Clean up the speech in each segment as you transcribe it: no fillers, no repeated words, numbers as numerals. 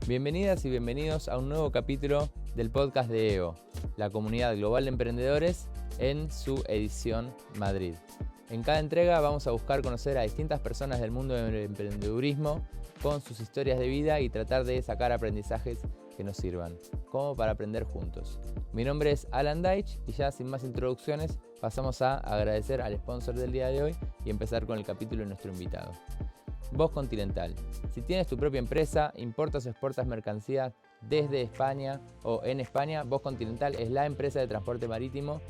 Bienvenidas y bienvenidos a un nuevo capítulo del podcast de EO, la comunidad global de emprendedores, en su edición Madrid. En cada entrega vamos a buscar conocer a distintas personas del mundo del emprendedurismo con sus historias de vida y tratar de sacar aprendizajes que nos sirvan, como para aprender juntos. Mi nombre es Alan Deitch y ya sin más introducciones pasamos a agradecer al sponsor del día de hoy y empezar con el capítulo de nuestro invitado. Voz Continental. Si tienes tu propia empresa, importas o exportas mercancías desde España o en España, Voz Continental es la empresa de transporte marítimo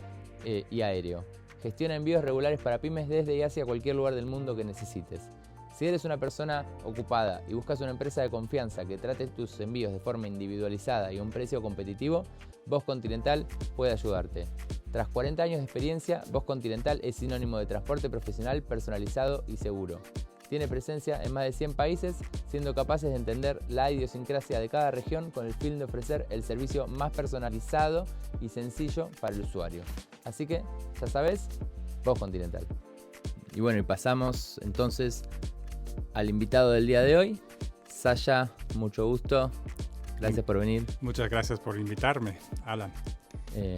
y aéreo. Gestiona envíos regulares para pymes desde y hacia cualquier lugar del mundo que necesites. Si eres una persona ocupada y buscas una empresa de confianza que trate tus envíos de forma individualizada y a un precio competitivo, Voz Continental puede ayudarte. Tras 40 años de experiencia, Voz Continental es sinónimo de transporte profesional, personalizado y seguro. Tiene presencia en más de 100 países, siendo capaces de entender la idiosincrasia de cada región con el fin de ofrecer el servicio más personalizado y sencillo para el usuario. Así que, ya sabes, Voz Continental. Y bueno, y pasamos entonces al invitado del día de hoy. Sasha, mucho gusto. Gracias por venir. Muchas gracias por invitarme, Alan.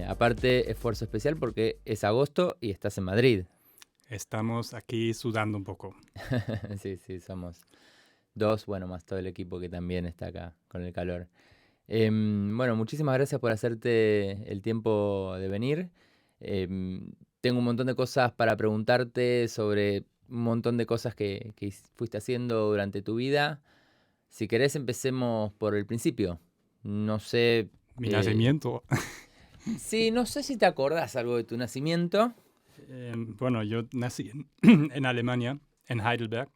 Aparte, esfuerzo especial porque es agosto y estás en Madrid. Estamos aquí sudando un poco. Sí, somos dos, bueno, más todo el equipo que también está acá con el calor. Bueno, muchísimas gracias por hacerte el tiempo de venir. Tengo un montón de cosas para preguntarte sobre un montón de cosas que fuiste haciendo durante tu vida. Si querés, empecemos por el principio. No sé... Mi nacimiento. Sí, no sé si te acordás algo de tu nacimiento. Bueno, yo nací en Alemania, en Heidelberg,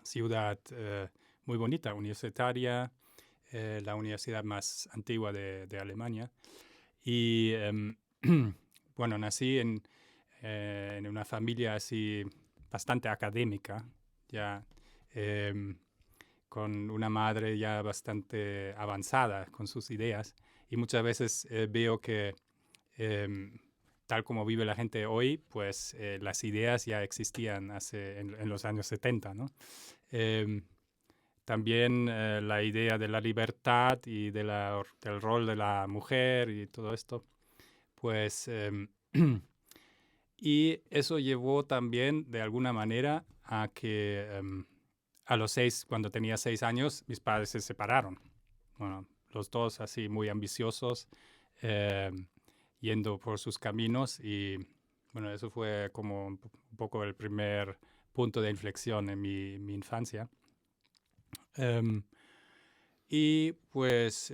ciudad muy bonita, universitaria, la universidad más antigua de Alemania. Y bueno, nací en una familia así bastante académica, ya con una madre ya bastante avanzada con sus ideas. Y muchas veces veo que tal como vive la gente hoy, pues las ideas ya existían en los años 70, ¿no? También la idea de la libertad y del rol de la mujer y todo esto, pues... y eso llevó también, de alguna manera, a que cuando tenía 6 años, mis padres se separaron. Bueno, los dos así muy ambiciosos, yendo por sus caminos, y bueno, eso fue como un poco el primer punto de inflexión en mi infancia. Y pues,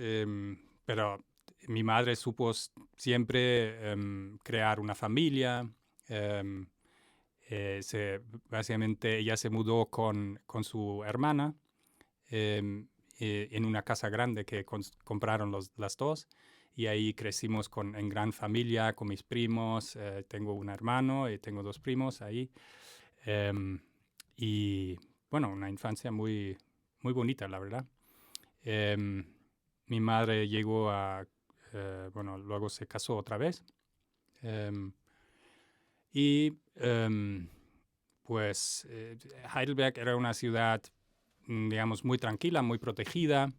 pero mi madre supo siempre crear una familia. Básicamente ella se mudó con su hermana en una casa grande que compraron las dos. Y ahí crecimos en gran familia, con mis primos. Tengo un hermano y tengo 2 primos ahí. Y bueno, una infancia muy, muy bonita, la verdad. Mi madre llegó bueno, luego se casó otra vez. Pues Heidelberg era una ciudad, digamos, muy tranquila, muy protegida.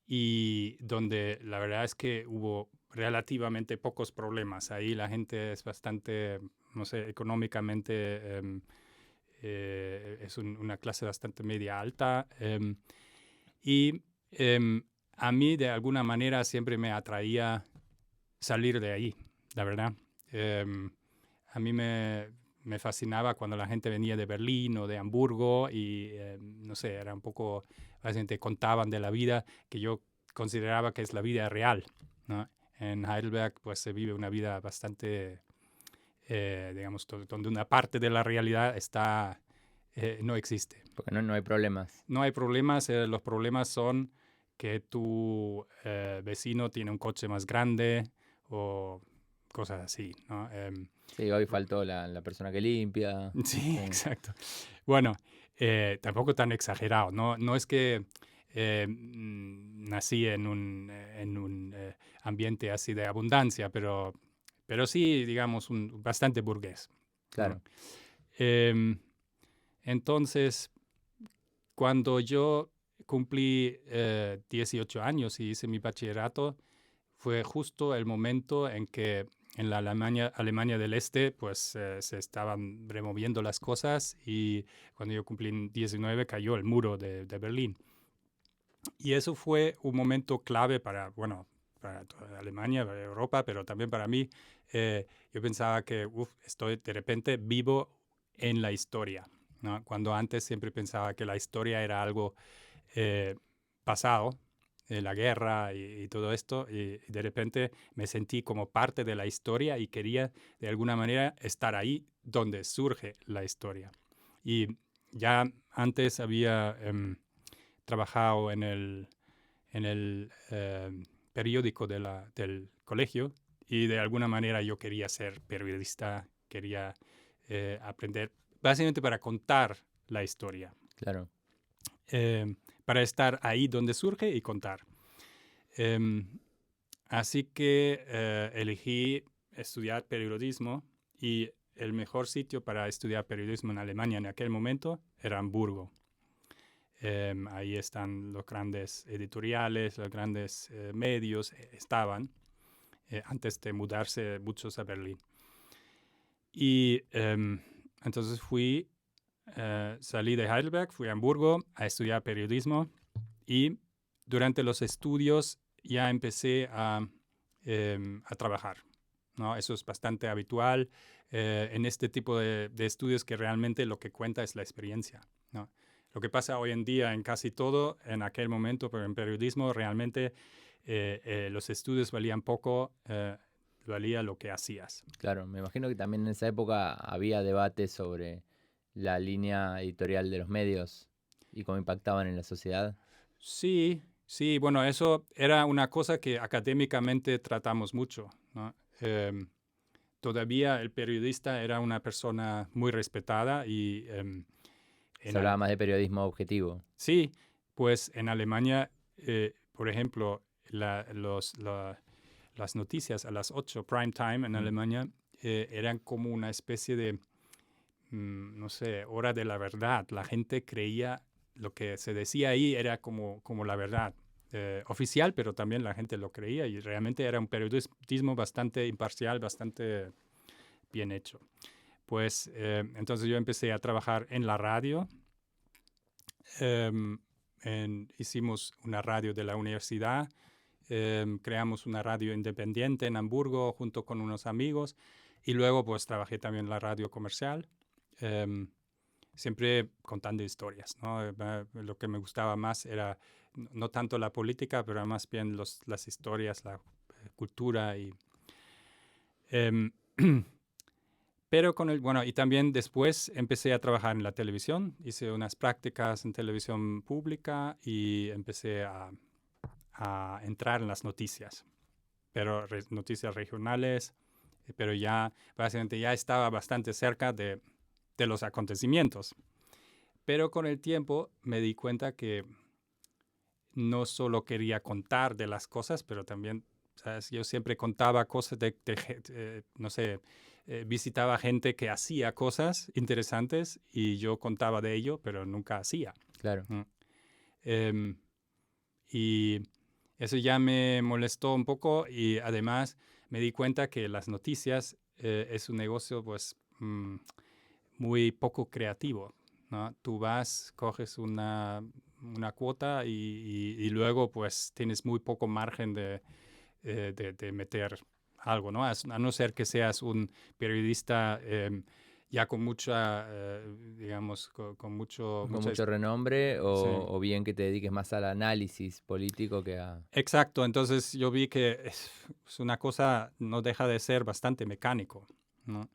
Y donde la verdad es que hubo relativamente pocos problemas. Ahí la gente es bastante, no sé, económicamente es una clase bastante media alta. Y a mí de alguna manera siempre me atraía salir de ahí, la verdad. A mí me fascinaba cuando la gente venía de Berlín o de Hamburgo y, no sé, era un poco, básicamente contaban de la vida que yo consideraba que es la vida real, ¿no? En Heidelberg, pues se vive una vida bastante, digamos, donde una parte de la realidad no existe. Porque no hay problemas. No hay problemas, los problemas son que tu vecino tiene un coche más grande o cosas así, ¿no? Sí, hoy faltó la persona que limpia. Sí, exacto. Bueno, tampoco tan exagerado, ¿no? No es que nací en un ambiente así de abundancia, pero sí, digamos, bastante burgués. Claro. ¿No? Entonces, cuando yo cumplí 18 años y hice mi bachillerato, fue justo el momento en que en la Alemania del Este, pues se estaban removiendo las cosas y cuando yo cumplí 19 cayó el muro de Berlín. Y eso fue un momento clave para toda Alemania, para Europa, pero también para mí. Yo pensaba que estoy de repente vivo en la historia, ¿no? Cuando antes siempre pensaba que la historia era algo pasado, la guerra y todo esto, y de repente me sentí como parte de la historia y quería de alguna manera estar ahí donde surge la historia. Y ya antes había trabajado en el periódico del colegio y de alguna manera yo quería ser periodista, quería aprender básicamente para contar la historia. Claro. Para estar ahí donde surge y contar. Así que elegí estudiar periodismo y el mejor sitio para estudiar periodismo en Alemania en aquel momento era Hamburgo. Ahí están los grandes editoriales, los grandes medios, estaban antes de mudarse muchos a Berlín. Y entonces salí de Heidelberg, fui a Hamburgo a estudiar periodismo y durante los estudios ya empecé a trabajar, ¿no? Eso es bastante habitual en este tipo de estudios que realmente lo que cuenta es la experiencia, ¿no? Lo que pasa hoy en día en casi todo, en aquel momento, pero en periodismo realmente los estudios valían poco, valía lo que hacías. Claro, me imagino que también en esa época había debate sobre la línea editorial de los medios y cómo impactaban en la sociedad. Sí, bueno, eso era una cosa que académicamente tratamos mucho, ¿no? Todavía el periodista era una persona muy respetada y Se hablaba más de periodismo objetivo. sí, pues en Alemania, por ejemplo, las noticias a las 8, prime time en Alemania, eran como una especie de, no sé, hora de la verdad. La gente creía lo que se decía ahí era como la verdad oficial, pero también la gente lo creía y realmente era un periodismo bastante imparcial, bastante bien hecho. Pues entonces yo empecé a trabajar en la radio. Hicimos una radio de la universidad, creamos una radio independiente en Hamburgo junto con unos amigos y luego pues trabajé también en la radio comercial, siempre contando historias, ¿no? Lo que me gustaba más era no tanto la política, pero más bien las historias, la cultura y... Pero y también después empecé a trabajar en la televisión, hice unas prácticas en televisión pública y empecé a entrar en las noticias, pero noticias regionales, pero ya básicamente ya estaba bastante cerca de los acontecimientos. Pero con el tiempo me di cuenta que no solo quería contar de las cosas, pero también, ¿sabes? Yo siempre contaba cosas no sé, visitaba gente que hacía cosas interesantes y yo contaba de ello, pero nunca hacía. Claro. Y eso ya me molestó un poco y además me di cuenta que las noticias es un negocio pues muy poco creativo, ¿no? Tú vas, coges una cuota y luego pues tienes muy poco margen de meter algo, ¿no? A no ser que seas un periodista ya con mucha, digamos, con mucho... Con mucho renombre sí. o bien que te dediques más al análisis político que a... Exacto, entonces yo vi que es una cosa, no deja de ser bastante mecánico, ¿no?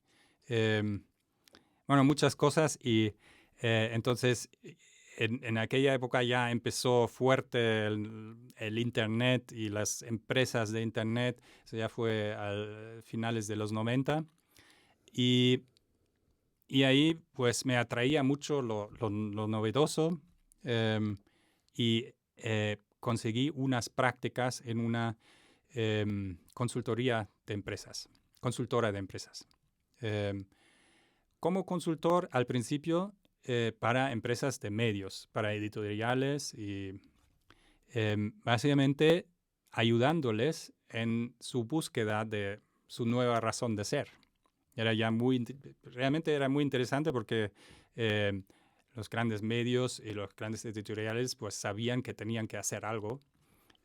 Muchas cosas y entonces en aquella época ya empezó fuerte el Internet y las empresas de Internet, eso ya fue a finales de los 90 y ahí pues me atraía mucho lo novedoso y conseguí unas prácticas en una consultora de empresas. Como consultor, al principio para empresas de medios, para editoriales y básicamente ayudándoles en su búsqueda de su nueva razón de ser. Realmente era muy interesante porque los grandes medios y los grandes editoriales pues sabían que tenían que hacer algo,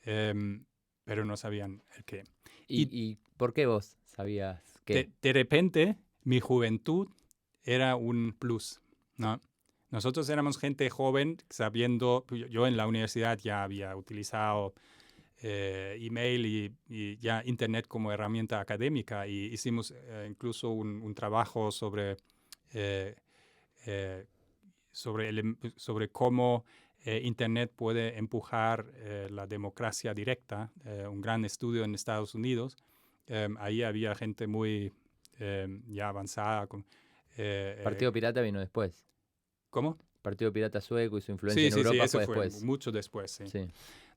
pero no sabían el qué. ¿Y por qué vos sabías que? De repente, mi juventud era un plus, ¿no? Nosotros éramos gente joven, sabiendo, yo en la universidad ya había utilizado email y ya Internet como herramienta académica y hicimos incluso un trabajo sobre cómo Internet puede empujar la democracia directa, un gran estudio en Estados Unidos. Ahí había gente muy ya avanzada. Partido Pirata vino después. ¿Cómo? Partido Pirata sueco y su influencia en Sí, Europa eso fue después. Mucho después, sí. Sí.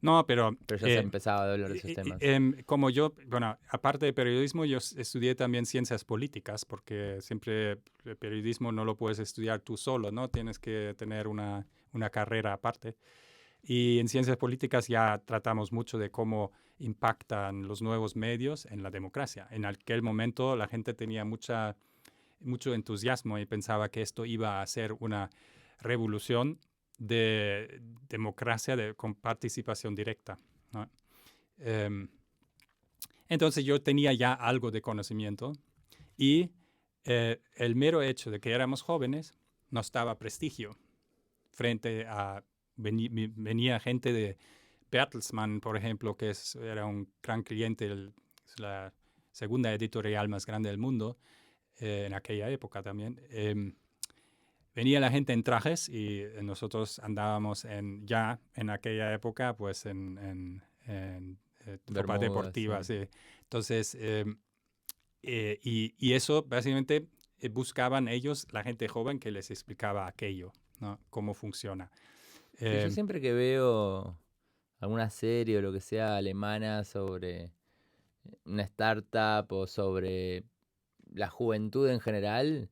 No, pero ya se empezaba a hablar de esos temas. Como yo, bueno, aparte de periodismo, yo estudié también ciencias políticas, porque siempre el periodismo no lo puedes estudiar tú solo, ¿no? Tienes que tener una carrera aparte. Y en ciencias políticas ya tratamos mucho de cómo impactan los nuevos medios en la democracia. En aquel momento la gente tenía mucho entusiasmo y pensaba que esto iba a ser una revolución de democracia con participación directa, ¿no? Entonces yo tenía ya algo de conocimiento y el mero hecho de que éramos jóvenes nos daba prestigio frente a... Venía gente de Bertelsmann, por ejemplo, que era un gran cliente, es la segunda editorial más grande del mundo en aquella época también. Venía la gente en trajes y nosotros andábamos ya en aquella época pues en ropa deportiva. Sí. Entonces, y eso básicamente buscaban ellos, la gente joven, que les explicaba aquello, ¿no? Cómo funciona. Sí, yo siempre que veo alguna serie o lo que sea alemana sobre una startup o sobre la juventud en general,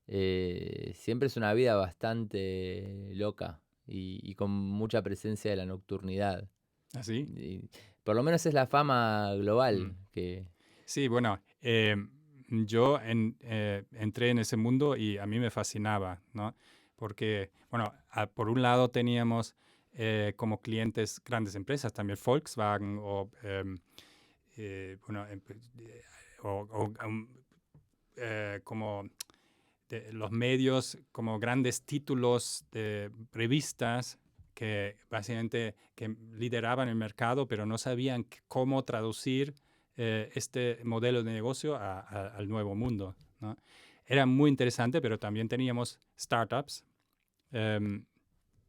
siempre es una vida bastante loca y con mucha presencia de la nocturnidad. ¿Así? Por lo menos es la fama global. Sí, bueno, yo entré en ese mundo y a mí me fascinaba, ¿no? Porque, bueno, por un lado teníamos como clientes grandes empresas, también Volkswagen como los medios, como grandes títulos de revistas que básicamente que lideraban el mercado, pero no sabían cómo traducir este modelo de negocio al nuevo mundo, ¿no? Era muy interesante, pero también teníamos startups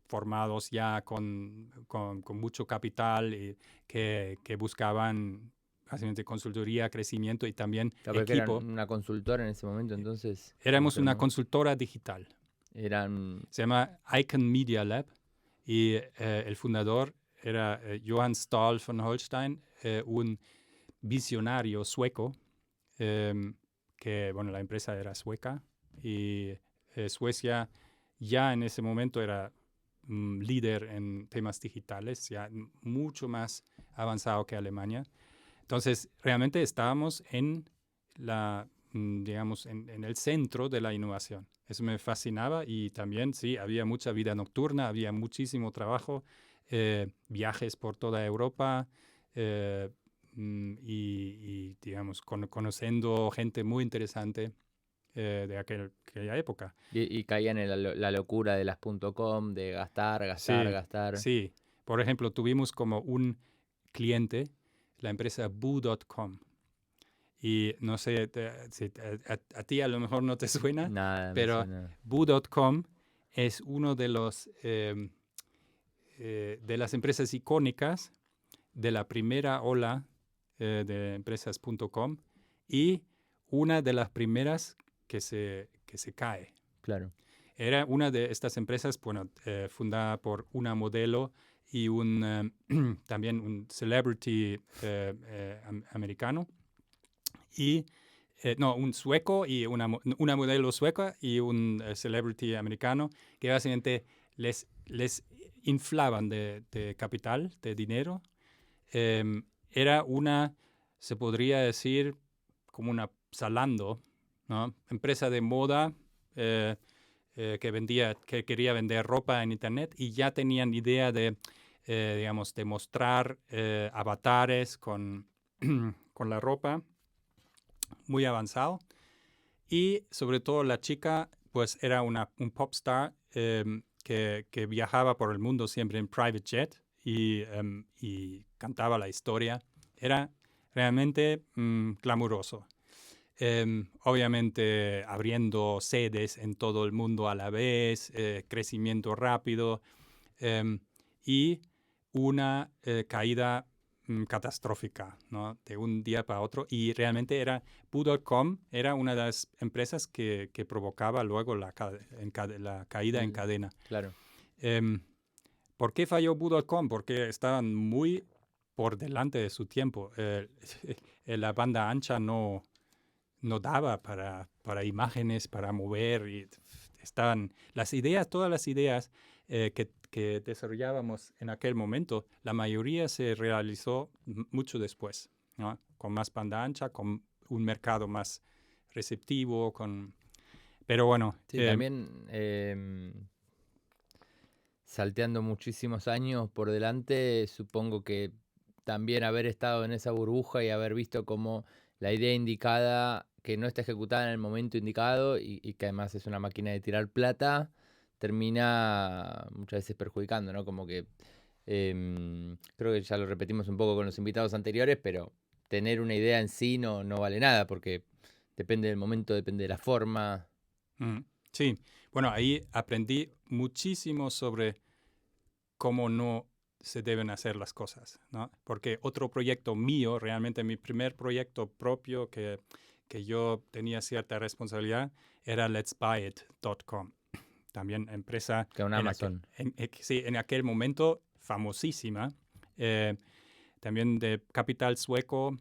formados ya con mucho capital y que buscaban básicamente consultoría, crecimiento y también equipo. Que eran una consultora en ese momento, entonces. Éramos una consultora digital. Se llama Icon Media Lab y el fundador era Johann Stahl von Holstein, un visionario sueco, que, bueno, la empresa era sueca y Suecia ya en ese momento era líder en temas digitales, ya mucho más avanzado que Alemania. Entonces, realmente estábamos en digamos, en el centro de la innovación. Eso me fascinaba y también, sí, había mucha vida nocturna, había muchísimo trabajo, viajes por toda Europa y digamos, conociendo gente muy interesante de aquella época. Y caían en la locura de las .com, de gastar. Sí, por ejemplo, tuvimos como un cliente, la empresa Boo.com. Y no sé, si a ti a lo mejor no te suena, nada, pero Boo.com es uno de de las empresas icónicas de la primera ola de empresas.com y una de las primeras que se cae. Claro. Era una de estas empresas, bueno, fundada por una modelo y también un celebrity americano. Y no, un sueco y una modelo sueca y un celebrity americano que básicamente les inflaban de capital, de dinero. Era se podría decir, como una Zalando, ¿no? Empresa de moda que quería vender ropa en internet y ya tenían idea digamos, de mostrar avatares con la ropa, muy avanzado. Y sobre todo la chica, pues era un pop star que viajaba por el mundo siempre en private jet y cantaba la historia. Era realmente glamuroso. Obviamente abriendo sedes en todo el mundo a la vez, crecimiento rápido y una caída catastrófica, ¿no? De un día para otro. Y realmente Boo.com era una de las empresas que provocaba luego la caída en cadena. Claro. ¿Por qué falló Boo.com? Porque estaban muy por delante de su tiempo. La banda ancha no daba para imágenes, para mover. Y estaban todas las ideas que desarrollábamos en aquel momento, la mayoría se realizó mucho después, ¿no? Con más banda ancha, con un mercado más receptivo, pero bueno. Sí, también salteando muchísimos años por delante, supongo que también haber estado en esa burbuja y haber visto cómo la idea indicada, que no está ejecutada en el momento indicado y que además es una máquina de tirar plata, termina muchas veces perjudicando, ¿no? Como que creo que ya lo repetimos un poco con los invitados anteriores, pero tener una idea en sí no vale nada porque depende del momento, depende de la forma. Sí, bueno, ahí aprendí muchísimo sobre cómo no se deben hacer las cosas, ¿no? Porque otro proyecto mío, realmente mi primer proyecto propio que yo tenía cierta responsabilidad, era letsbuyit.com. También empresa Que un Amazon. en aquel momento famosísima, también de capital sueco,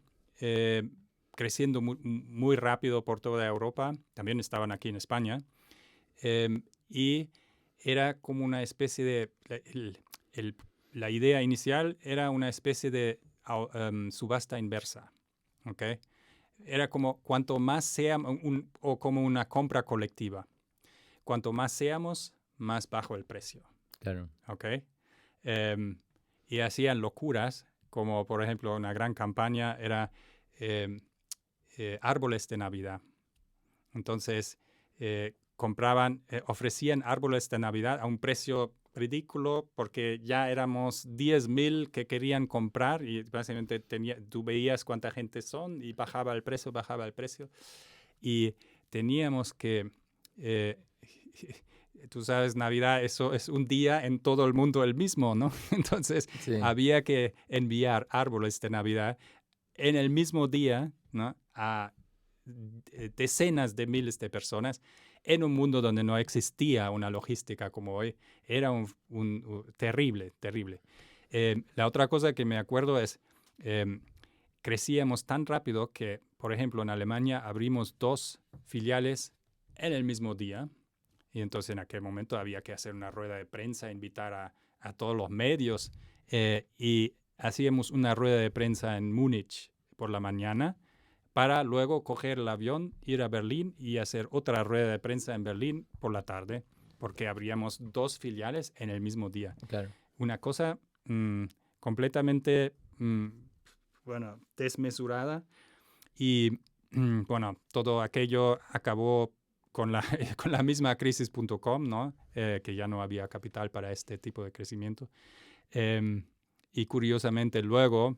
creciendo muy rápido por toda Europa, también estaban aquí en España, y era como una especie de, la idea inicial era una especie de subasta inversa, ¿ok? Era como cuanto más sea, o como una compra colectiva. Cuanto más seamos, más bajo el precio. Claro. ¿Ok? Y hacían locuras, como por ejemplo una gran campaña era árboles de Navidad. Entonces, ofrecían árboles de Navidad a un precio ridículo porque ya éramos 10,000 que querían comprar y básicamente tú veías cuánta gente son y bajaba el precio. Y teníamos que... tú sabes, Navidad, eso es un día en todo el mundo el mismo, ¿no? Entonces, Sí. había que enviar árboles de Navidad en el mismo día, ¿no? A decenas de miles de personas en un mundo donde no existía una logística como hoy. Era terrible, terrible. La otra cosa que me acuerdo es, crecíamos tan rápido que, por ejemplo, en Alemania abrimos 2 filiales en el mismo día. Y entonces en aquel momento había que hacer una rueda de prensa, invitar a todos los medios. Y hacíamos una rueda de prensa en Múnich por la mañana para luego coger el avión, ir a Berlín y hacer otra rueda de prensa en Berlín por la tarde, porque abríamos 2 filiales en el mismo día. Claro. Una cosa completamente, desmesurada. Y bueno, todo aquello acabó con la misma crisis.com, ¿no? Que ya no había capital para este tipo de crecimiento. Y curiosamente luego,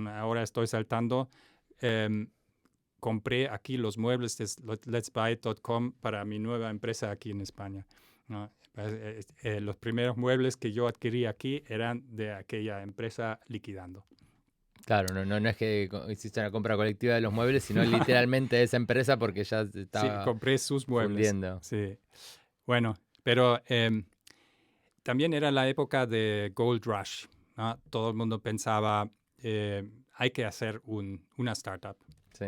ahora estoy saltando, compré aquí los muebles de letsbuyit.com para mi nueva empresa aquí en España, ¿no? Los primeros muebles que yo adquirí aquí eran de aquella empresa liquidando. Claro, no es que hiciste una compra colectiva de los muebles, sino literalmente de esa empresa porque ya estaba Sí, compré sus muebles. fundiendo. Sí. Bueno, pero también era la época de Gold Rush, ¿no? Todo el mundo pensaba, hay que hacer una startup. Sí.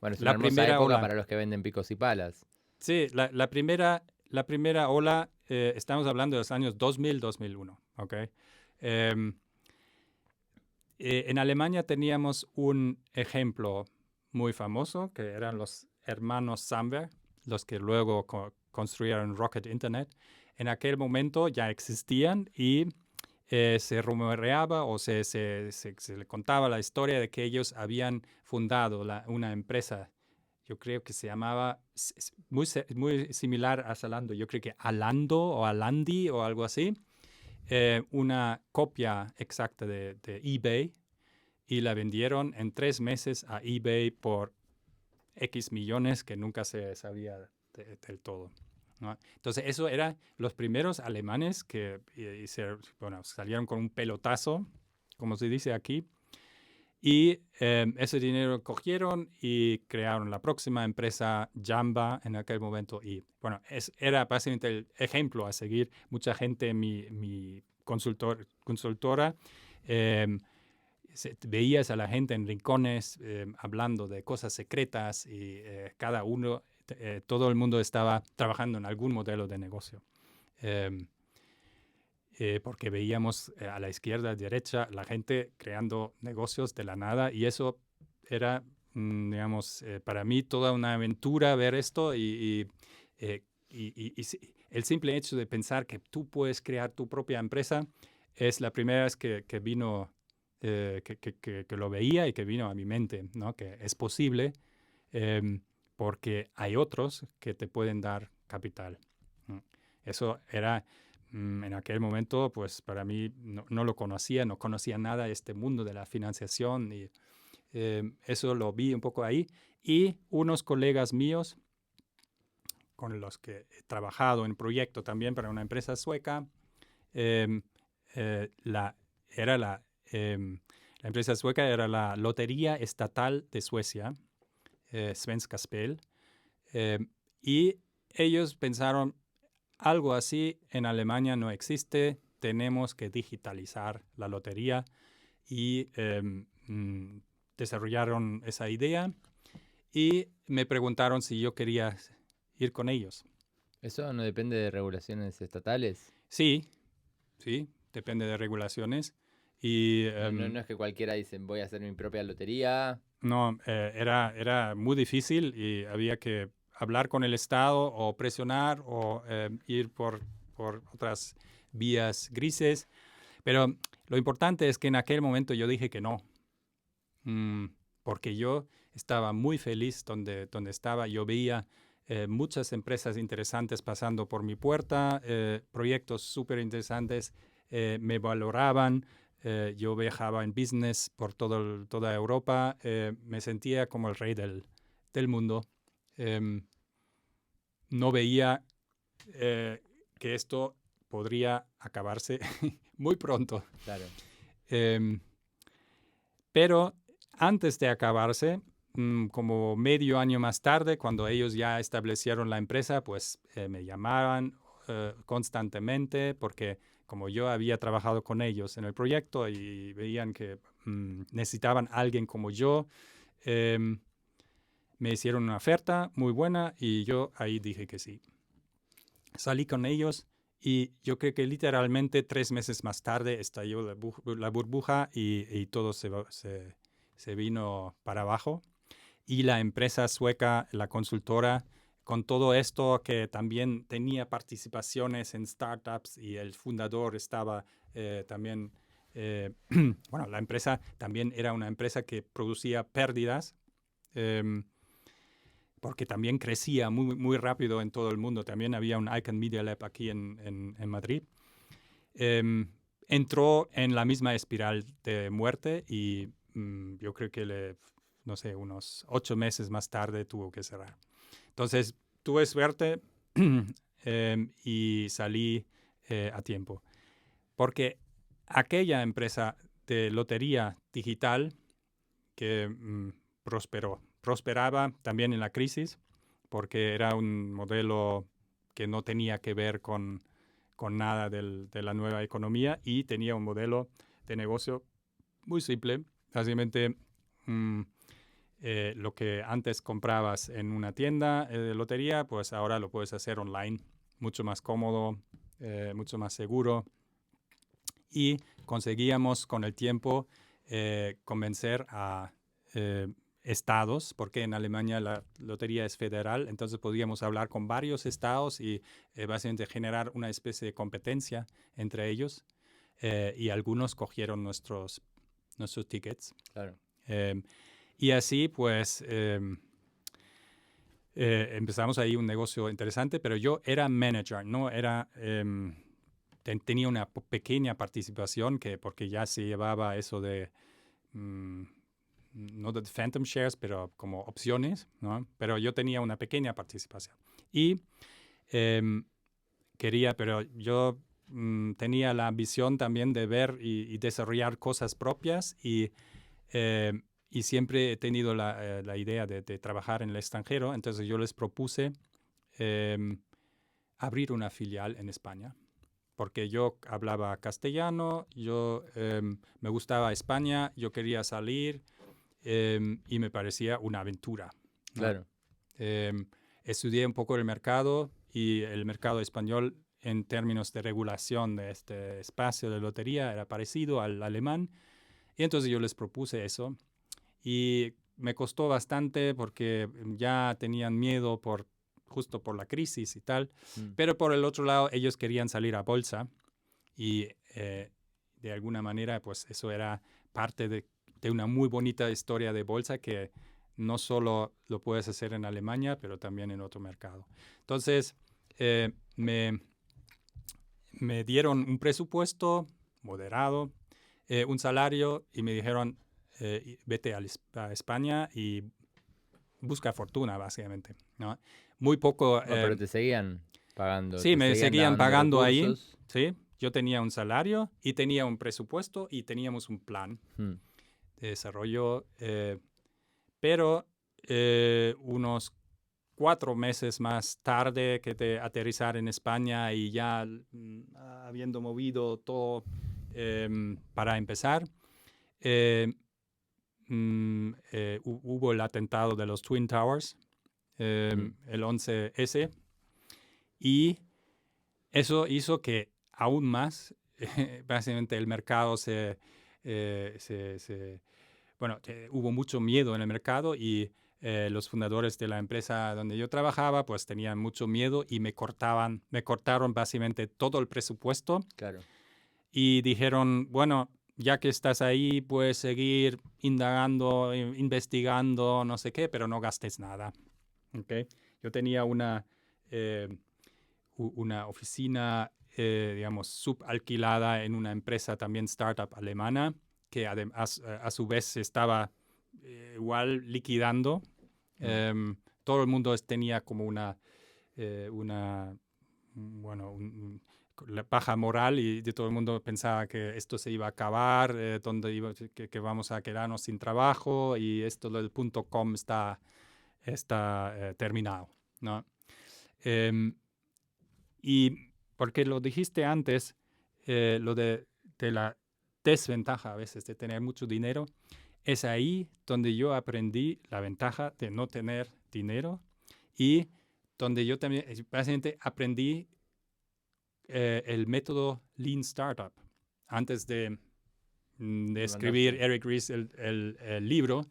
Bueno, es una La hermosa primera época ola. para los que venden picos y palas. Sí, la primera ola, estamos hablando de los años 2000-2001, ¿ok? Em, en Alemania teníamos un ejemplo muy famoso, que eran los hermanos Samwer, los que luego construyeron Rocket Internet. En aquel momento ya existían y se rumoreaba o se le contaba la historia de que ellos habían fundado una empresa. Yo creo que se llamaba, muy similar a Zalando, yo creo que Alando o Alandi o algo así, una copia exacta de eBay, y la vendieron en 3 meses a eBay por X millones que nunca se sabía del todo, ¿no? Entonces, eso eran los primeros alemanes que salieron con un pelotazo, como se dice aquí, y ese dinero cogieron y crearon la próxima empresa, Jamba, en aquel momento. Y bueno, era básicamente el ejemplo a seguir. Mucha gente, mi consultora, veías a la gente en rincones hablando de cosas secretas y cada uno, todo el mundo estaba trabajando en algún modelo de negocio. Porque veíamos a la izquierda, a la derecha, la gente creando negocios de la nada, y eso era, digamos, para mí toda una aventura ver esto y el simple hecho de pensar que tú puedes crear tu propia empresa es la primera vez que vino, que lo veía y que vino a mi mente, ¿no? Que es posible porque hay otros que te pueden dar capital. Eso era en aquel momento, pues para mí no lo conocía, no conocía nada de este mundo de la financiación y eso lo vi un poco ahí. Y unos colegas míos con los que he trabajado en proyecto también para una empresa sueca, la empresa sueca era la Lotería Estatal de Suecia, Svenska Spel, y ellos pensaron, algo así en Alemania no existe, tenemos que digitalizar la lotería y desarrollaron esa idea y me preguntaron si yo quería ir con ellos. ¿Eso no depende de regulaciones estatales? Sí, depende de regulaciones. Y No es que cualquiera dice, voy a hacer mi propia lotería. no, era muy difícil y había que hablar con el Estado o presionar o ir por otras vías grises. Pero lo importante es que en aquel momento yo dije que no, porque yo estaba muy feliz donde estaba. Yo veía muchas empresas interesantes pasando por mi puerta, proyectos súper interesantes, me valoraban. Yo viajaba en business por toda Europa, me sentía como el rey del mundo. No veía que esto podría acabarse muy pronto. Claro. Pero antes de acabarse, como medio año más tarde, cuando ellos ya establecieron la empresa, pues me llamaban constantemente porque como yo había trabajado con ellos en el proyecto y veían que necesitaban a alguien como yo, me hicieron una oferta muy buena y yo ahí dije que sí. Salí con ellos y yo creo que literalmente 3 meses más tarde estalló la burbuja y todo se vino para abajo. Y la empresa sueca, la consultora, con todo esto que también tenía participaciones en startups y el fundador estaba también, bueno, la empresa también era una empresa que producía pérdidas, porque también crecía muy, muy rápido en todo el mundo. También había un Icon Media Lab aquí en Madrid. Entró en la misma espiral de muerte y yo creo que no sé, unos 8 meses más tarde tuvo que cerrar. Entonces, tuve suerte y salí a tiempo. Porque aquella empresa de lotería digital que prosperaba también en la crisis, porque era un modelo que no tenía que ver con nada de la nueva economía y tenía un modelo de negocio muy simple. Básicamente lo que antes comprabas en una tienda de lotería, pues ahora lo puedes hacer online, mucho más cómodo, mucho más seguro. Y conseguíamos con el tiempo convencer a estados, porque en Alemania la lotería es federal, entonces podíamos hablar con varios estados y básicamente generar una especie de competencia entre ellos, y algunos cogieron nuestros tickets. Claro. Y así, pues, empezamos ahí un negocio interesante, pero yo era manager, no era... tenía una pequeña participación porque ya se llevaba eso de... no de phantom shares, pero como opciones, ¿no? Pero yo tenía una pequeña participación. Y pero yo tenía la ambición también de ver y desarrollar cosas propias y siempre he tenido la idea de trabajar en el extranjero. Entonces yo les propuse abrir una filial en España, porque yo hablaba castellano, yo me gustaba España, yo quería salir y me parecía una aventura, ¿no? Claro. Estudié un poco el mercado y el mercado español en términos de regulación de este espacio de lotería era parecido al alemán, y entonces yo les propuse eso. Y me costó bastante porque ya tenían miedo justo por la crisis y tal. Pero por el otro lado, ellos querían salir a bolsa y de alguna manera, pues eso era parte de una muy bonita historia de bolsa que no solo lo puedes hacer en Alemania, pero también en otro mercado. Entonces, me dieron un presupuesto moderado, un salario, y me dijeron, vete a España y busca fortuna, básicamente, ¿no? Muy poco... pero te seguían pagando. Sí, me seguían pagando ahí. Sí, yo tenía un salario y tenía un presupuesto y teníamos un plan de desarrollo. Pero unos 4 meses más tarde que de aterrizar en España y ya habiendo movido todo para empezar, hubo el atentado de los Twin Towers, el 11S, y eso hizo que aún más, básicamente el mercado hubo mucho miedo en el mercado y los fundadores de la empresa donde yo trabajaba pues tenían mucho miedo y me cortaron básicamente todo el presupuesto. Claro. Y dijeron, bueno, ya que estás ahí, puedes seguir indagando, investigando, no sé qué, pero no gastes nada. ¿Okay? Yo tenía una oficina, digamos, subalquilada en una empresa también startup alemana, que a su vez estaba igual liquidando. Todo el mundo tenía como la baja moral y de todo el mundo pensaba que esto se iba a acabar, que vamos a quedarnos sin trabajo y esto del .com está terminado, ¿no? Y porque lo dijiste antes, lo de la desventaja a veces de tener mucho dinero, es ahí donde yo aprendí la ventaja de no tener dinero y donde yo también básicamente aprendí el método Lean Startup. Antes de escribir Eric Ries el libro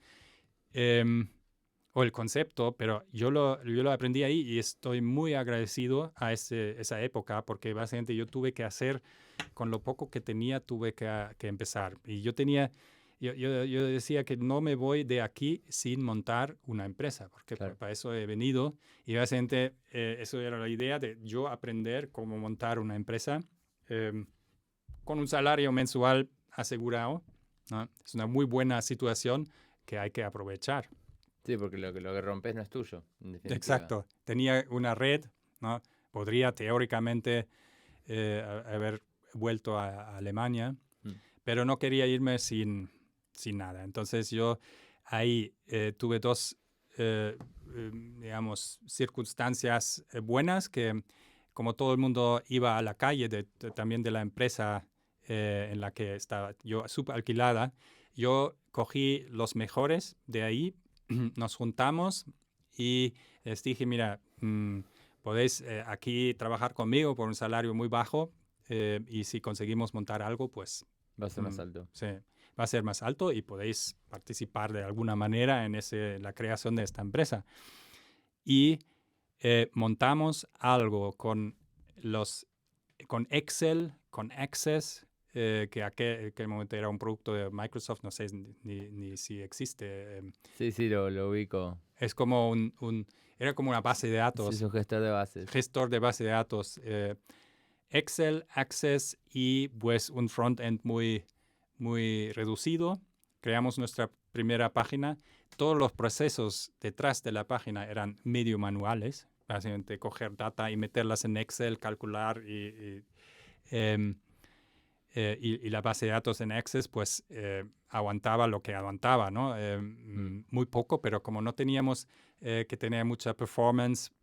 o el concepto, pero yo lo aprendí ahí y estoy muy agradecido a esa época porque básicamente yo tuve que hacer, con lo poco que tenía, tuve que empezar. Y yo decía que no me voy de aquí sin montar una empresa, porque claro, para eso he venido. Y básicamente eso era la idea de yo aprender cómo montar una empresa con un salario mensual asegurado, ¿no? Es una muy buena situación que hay que aprovechar. Sí, porque lo que rompes no es tuyo, en definitiva. Exacto. Tenía una red, ¿no? Podría teóricamente haber vuelto a Alemania, pero no quería irme sin nada. Entonces yo ahí tuve dos, digamos, circunstancias buenas, que como todo el mundo iba a la calle también de la empresa en la que estaba yo subalquilada, yo cogí los mejores de ahí nos juntamos y les dije, mira, podéis aquí trabajar conmigo por un salario muy bajo y si conseguimos montar algo, pues Va a ser más alto. sí, va a ser más alto y podéis participar de alguna manera en la creación de esta empresa. Y montamos algo con Excel, con Access, que aquel momento era un producto de Microsoft, no sé ni si existe. Sí, lo ubico. Es como era como una base de datos. Sí, es un gestor de bases. Gestor de base de datos. Excel, Access y pues un front-end muy, muy reducido. Creamos nuestra primera página. Todos los procesos detrás de la página eran medio manuales. Básicamente coger data y meterlas en Excel, calcular y la base de datos en Access pues aguantaba lo que aguantaba, ¿no? Muy poco, pero como no teníamos que tener mucha performance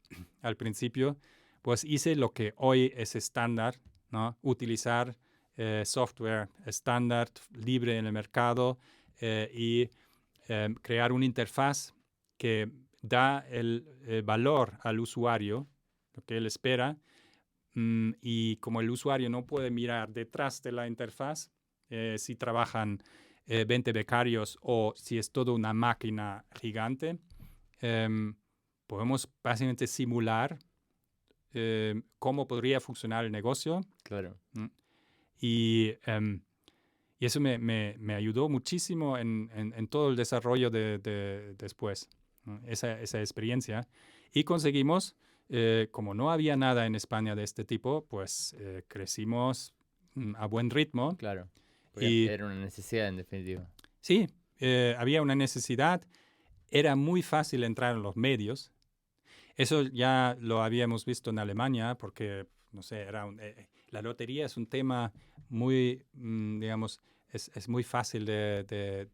al principio, pues hice lo que hoy es estándar, ¿no? Utilizar software estándar, libre en el mercado y crear una interfaz que da el valor al usuario, lo que él espera, y como el usuario no puede mirar detrás de la interfaz, si trabajan 20 becarios o si es toda una máquina gigante, podemos básicamente simular cómo podría funcionar el negocio. Claro. Y eso me ayudó muchísimo en todo el desarrollo de después, ¿no? Esa experiencia. Y conseguimos, como no había nada en España de este tipo, pues crecimos a buen ritmo. Claro. Y era una necesidad, en definitiva. sí, había una necesidad. Era muy fácil entrar en los medios. Eso ya lo habíamos visto en Alemania porque, no sé, la lotería es un tema muy, digamos, es muy fácil de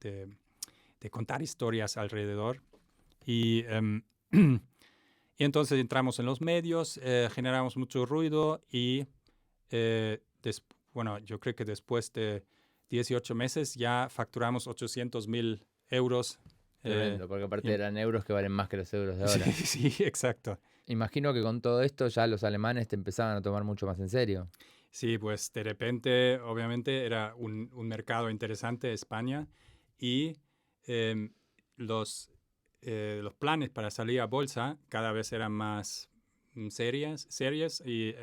contar historias alrededor. Y, y entonces entramos en los medios, generamos mucho ruido y, bueno, yo creo que después de 18 meses ya facturamos 800.000 euros. Tremendo, porque aparte eran euros que valen más que los euros de ahora. Sí, sí, exacto. Imagino que con todo esto ya los alemanes te empezaban a tomar mucho más en serio. Sí, pues de repente, obviamente, era un mercado interesante España y los planes para salir a bolsa cada vez eran más serias y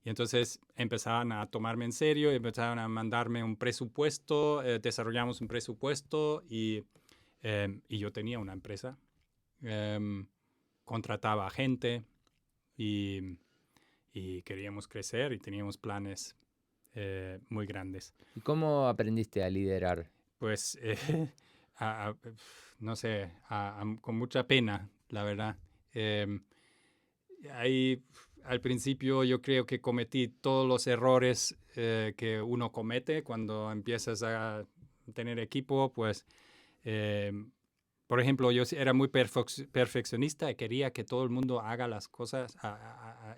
entonces empezaban a tomarme en serio, empezaban a mandarme un presupuesto, desarrollamos un presupuesto y yo tenía una empresa, contrataba gente y queríamos crecer y teníamos planes muy grandes. ¿Y cómo aprendiste a liderar? Pues, no sé, con mucha pena, la verdad. Ahí, al principio yo creo que cometí todos los errores que uno comete cuando empiezas a tener equipo, pues por ejemplo, yo era muy perfeccionista y quería que todo el mundo haga las cosas,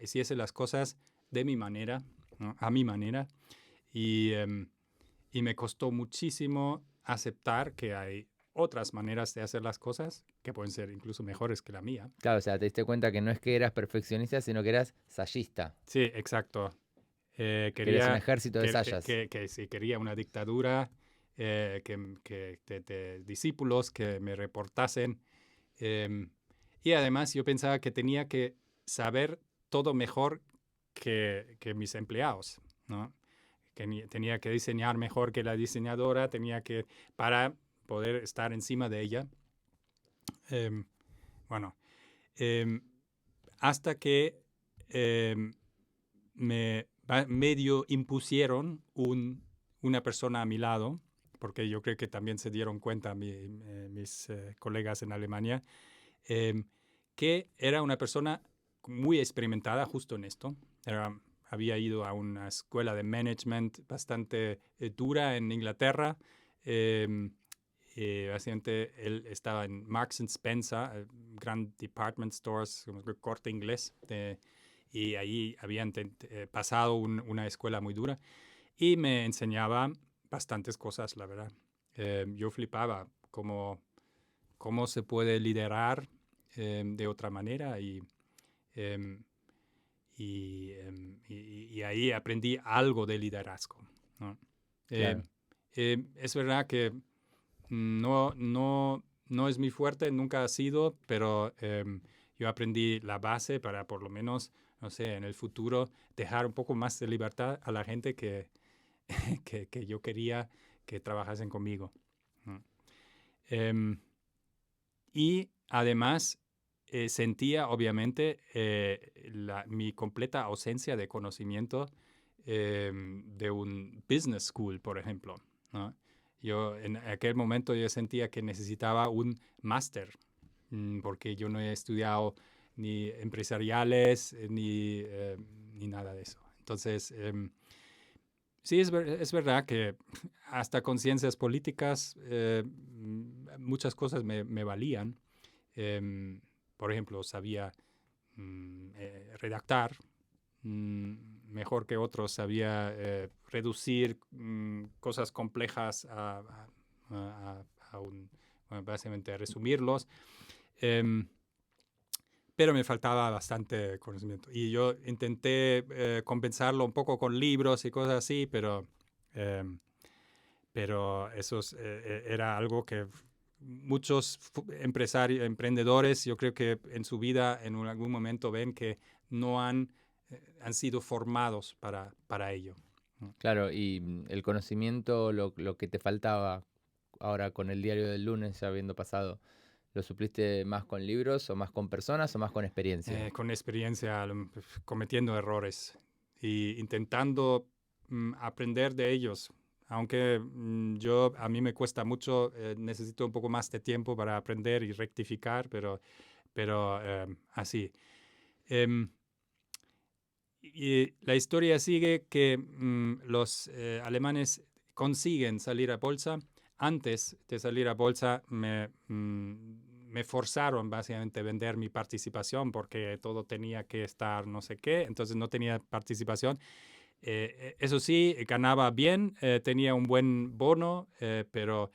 hiciese las cosas de mi manera, ¿no? A mi manera. Y me costó muchísimo aceptar que hay otras maneras de hacer las cosas que pueden ser incluso mejores que la mía. Claro, o sea, te diste cuenta que no es que eras perfeccionista, sino que eras sayista. Sí, exacto. Querías un ejército de sayas. Sí, quería una dictadura de discípulos que me reportasen. Y además yo pensaba que tenía que saber todo mejor que mis empleados, ¿no? Que tenía que diseñar mejor que la diseñadora, para poder estar encima de ella. Bueno, hasta que me medio impusieron una persona a mi lado, porque yo creo que también se dieron cuenta mis colegas en Alemania, que era una persona muy experimentada justo en esto. Había ido a una escuela de management bastante dura en Inglaterra. Básicamente él estaba en Marks and Spencer, gran department stores, como Corte Inglés, y ahí habían pasado una escuela muy dura y me enseñaba bastantes cosas, la verdad. Yo flipaba como cómo se puede liderar de otra manera em, y ahí aprendí algo de liderazgo, ¿no? Claro. Es verdad que no es mi fuerte, nunca ha sido, pero yo aprendí la base para por lo menos, no sé, en el futuro dejar un poco más de libertad a la gente que yo quería que trabajasen conmigo. ¿No? Y además sentía obviamente mi completa ausencia de conocimiento de un business school, por ejemplo, ¿no? Yo en aquel momento yo sentía que necesitaba un máster, porque yo no he estudiado ni empresariales ni nada de eso. Entonces, sí, es verdad que hasta con ciencias políticas muchas cosas me valían. Por ejemplo, sabía redactar mejor que otros, sabía reducir cosas complejas bueno, básicamente a resumirlos. Pero me faltaba bastante conocimiento. Y yo intenté compensarlo un poco con libros y cosas así, pero eso era algo que muchos emprendedores, yo creo que en su vida en algún momento ven que no han sido formados para ello. Claro, y el conocimiento, lo que te faltaba ahora con el diario del lunes, ya habiendo pasado, ¿lo supliste más con libros o más con personas o más con experiencia? Con experiencia, cometiendo errores y intentando aprender de ellos. Aunque a mí me cuesta mucho, necesito un poco más de tiempo para aprender y rectificar, pero así. Em, y la historia sigue que los alemanes consiguen salir a bolsa. Antes de salir a bolsa me forzaron básicamente a vender mi participación porque todo tenía que estar no sé qué, entonces no tenía participación. Eso sí, ganaba bien, tenía un buen bono, pero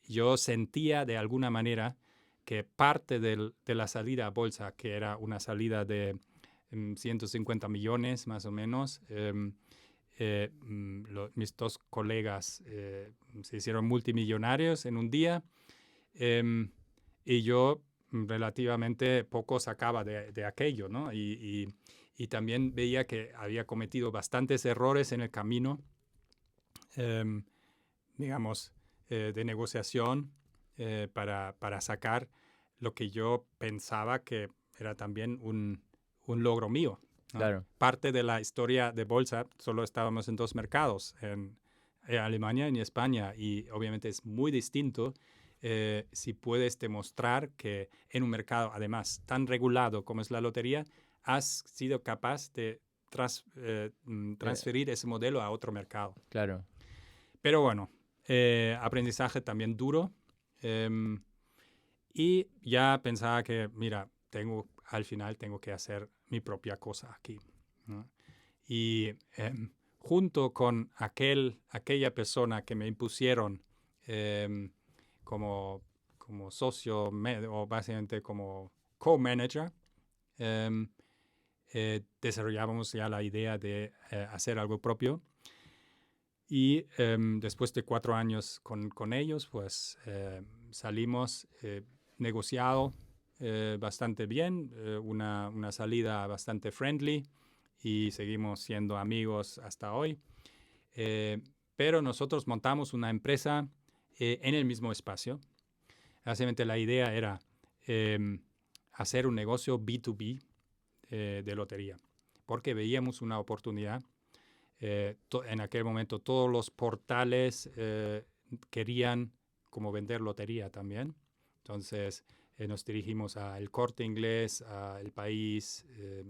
yo sentía de alguna manera que parte de la salida a bolsa, que era una salida de 150 millones más o menos, mis dos colegas se hicieron multimillonarios en un día y yo relativamente poco sacaba de aquello, ¿no? Y también veía que había cometido bastantes errores en el camino, digamos, de negociación para sacar lo que yo pensaba que era también un logro mío, ¿no? Claro. Parte de la historia de bolsa, solo estábamos en dos mercados, en Alemania y en España, y obviamente es muy distinto si puedes demostrar que en un mercado, además, tan regulado como es la lotería, has sido capaz de transferir ese modelo a otro mercado. Claro. Pero bueno, aprendizaje también duro. Y ya pensaba que, mira, al final tengo que hacer mi propia cosa aquí, ¿no? Y junto con aquella persona que me impusieron como socio o básicamente como co-manager, desarrollábamos ya la idea de hacer algo propio. Y después de 4 años con ellos, pues salimos negociado bastante bien, una salida bastante friendly y seguimos siendo amigos hasta hoy. Pero nosotros montamos una empresa en el mismo espacio. Básicamente la idea era hacer un negocio B2B de lotería, porque veíamos una oportunidad. En aquel momento todos los portales querían como vender lotería también. Entonces nos dirigimos a El Corte Inglés, a El País,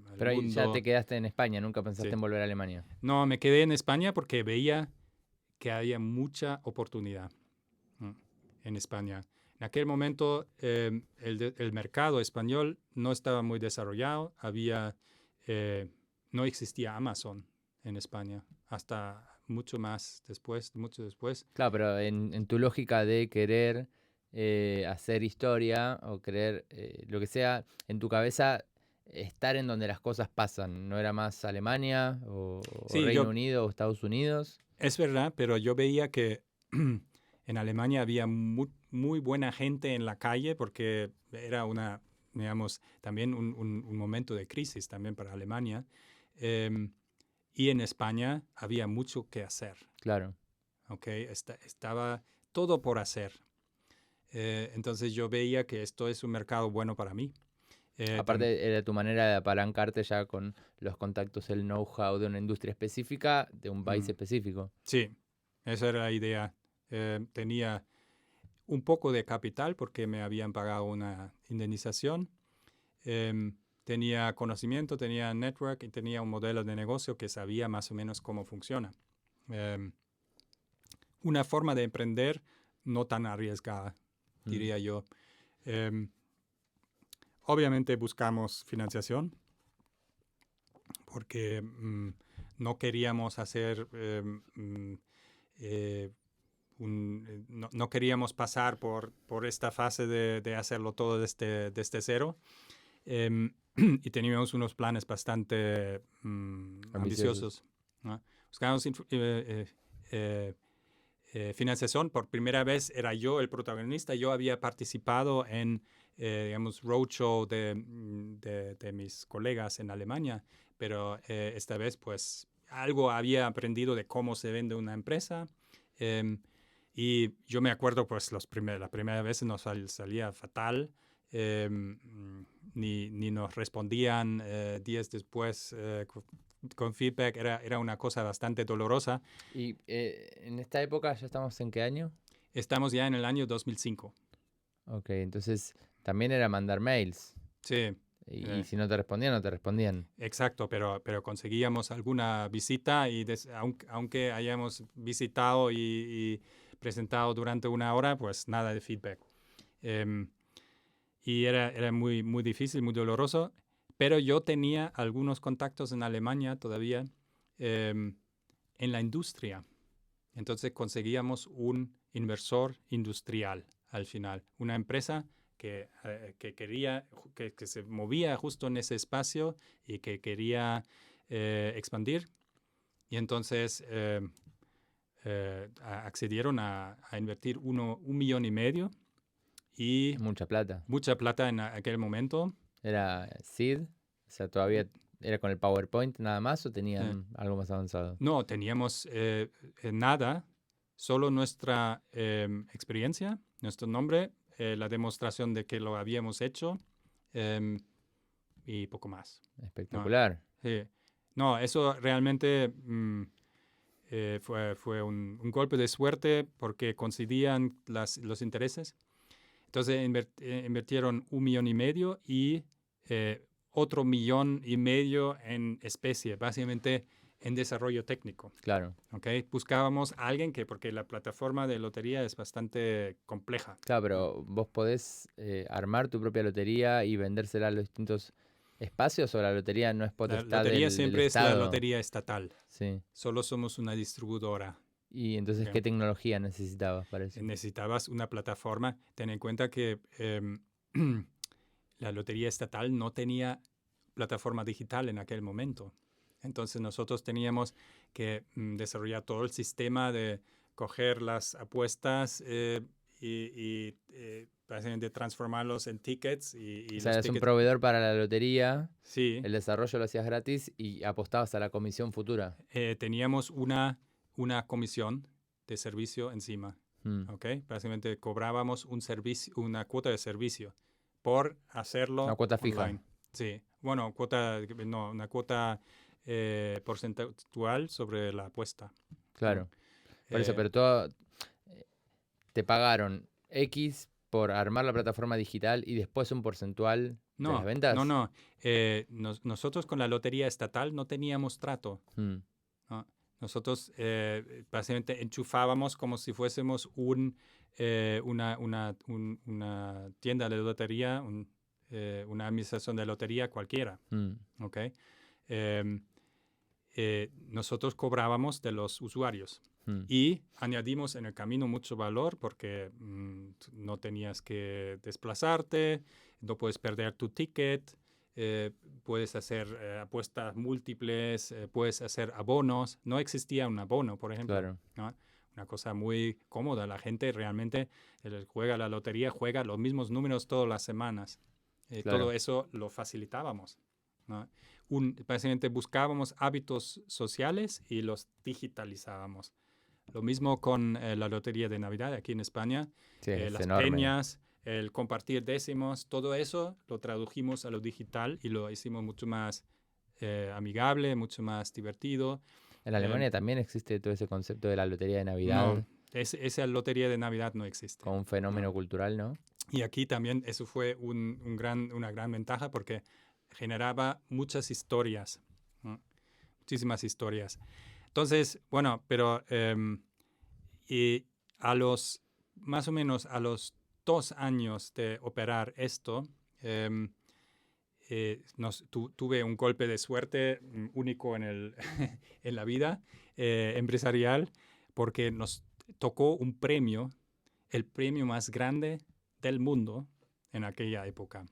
al Pero ahí Mundo. ya te quedaste en España, nunca pensaste Sí. en volver a Alemania. No, me quedé en España porque veía que había mucha oportunidad en España. En aquel momento el mercado español no estaba muy desarrollado, no existía Amazon en España hasta mucho después. Claro, pero en tu lógica de querer hacer historia o creer lo que sea en tu cabeza, estar en donde las cosas pasan. ¿No era más Alemania o Sí, Reino Unido o Estados Unidos? es verdad, pero yo veía que en Alemania había muy buena gente en la calle porque era digamos, también un momento de crisis también para Alemania. Em, y en España había mucho que hacer. Claro. ¿Okay? Estaba todo por hacer. Entonces yo veía que esto es un mercado bueno para mí. Aparte, era tu manera de apalancarte ya con los contactos, el know-how de una industria específica, de un país específico. Sí, esa era la idea. Tenía un poco de capital porque me habían pagado una indemnización. Tenía conocimiento, tenía network y tenía un modelo de negocio que sabía más o menos cómo funciona. Una forma de emprender no tan arriesgada, diría yo. Obviamente buscamos financiación porque no queríamos hacer no queríamos pasar por esta fase de hacerlo todo desde cero. Y teníamos unos planes bastante ambiciosos, ¿no? Buscamos financiación. Por primera vez era yo el protagonista. Yo había participado en, digamos, roadshow de mis colegas en Alemania, pero esta vez, pues, algo había aprendido de cómo se vende una empresa. Y yo me acuerdo, pues, la primera vez nos salía fatal. Ni nos respondían días después con feedback. Era una cosa bastante dolorosa. ¿Y en esta época ya estamos en qué año? Estamos ya en el año 2005. Ok, entonces también era mandar mails. Sí. Y si no te respondían, no te respondían. Exacto, pero conseguíamos alguna visita y aunque hayamos visitado y presentado durante una hora, pues nada de feedback. Y era muy, muy difícil, muy doloroso, pero yo tenía algunos contactos en Alemania todavía en la industria. Entonces conseguíamos un inversor industrial al final, una empresa que quería, que se movía justo en ese espacio y que quería expandir. Y entonces accedieron a invertir 1,5 millones. Y mucha plata. Mucha plata en aquel momento. ¿Era SID? O sea, ¿todavía era con el PowerPoint nada más o tenían algo más avanzado? No, teníamos nada, solo nuestra experiencia, nuestro nombre, la demostración de que lo habíamos hecho y poco más. Espectacular. No, sí. No, eso realmente fue un golpe de suerte porque coincidían los intereses. Entonces invirtieron 1,5 millones y otro 1,5 millones en especie, básicamente en desarrollo técnico. Claro. ¿Okay? Buscábamos a alguien porque la plataforma de lotería es bastante compleja. Claro, pero vos podés armar tu propia lotería y vendérsela a los distintos espacios, o la lotería no es potestad La lotería siempre del es la Estado. lotería estatal. Sí. Solo somos una distribuidora. ¿Y entonces qué tecnología necesitabas para eso? Necesitabas una plataforma. Ten en cuenta que la lotería estatal no tenía plataforma digital en aquel momento. Entonces nosotros teníamos que desarrollar todo el sistema de coger las apuestas y básicamente transformarlos en tickets. O sea, eras un proveedor para la lotería, sí. El desarrollo lo hacías gratis y apostabas a la comisión futura. Teníamos una comisión de servicio encima. ¿Okay? Básicamente cobrábamos una cuota de servicio por hacerlo. Una cuota online. fija. Sí. Bueno, una cuota porcentual sobre la apuesta. Claro. Por eso, pero todo te pagaron X por armar la plataforma digital y después un porcentual de las ventas. No. Nosotros con la lotería estatal no teníamos trato. ¿No? Nosotros básicamente enchufábamos como si fuésemos una tienda de lotería, una administración de lotería cualquiera. ¿Okay? Nosotros cobrábamos de los usuarios. Y añadimos en el camino mucho valor porque no tenías que desplazarte, no puedes perder tu ticket, puedes hacer apuestas múltiples, puedes hacer abonos. No existía un abono, por ejemplo. Claro. ¿No? Una cosa muy cómoda. La gente realmente juega la lotería, juega los mismos números todas las semanas. Claro. Todo eso lo facilitábamos, ¿no? Básicamente buscábamos hábitos sociales y los digitalizábamos. Lo mismo con la lotería de Navidad aquí en España. Sí, es las enorme. peñas, el compartir décimos, todo eso lo tradujimos a lo digital y lo hicimos mucho más amigable, mucho más divertido. En Alemania también existe todo ese concepto de la lotería de Navidad. No, esa lotería de Navidad no existe. Como un fenómeno cultural, ¿no? Y aquí también eso fue una gran ventaja porque generaba muchas historias, ¿no? Muchísimas historias. Entonces, bueno, pero y más o menos a los 2 años de operar esto, tuve un golpe de suerte único en la vida empresarial porque nos tocó un premio, el premio más grande del mundo en aquella época.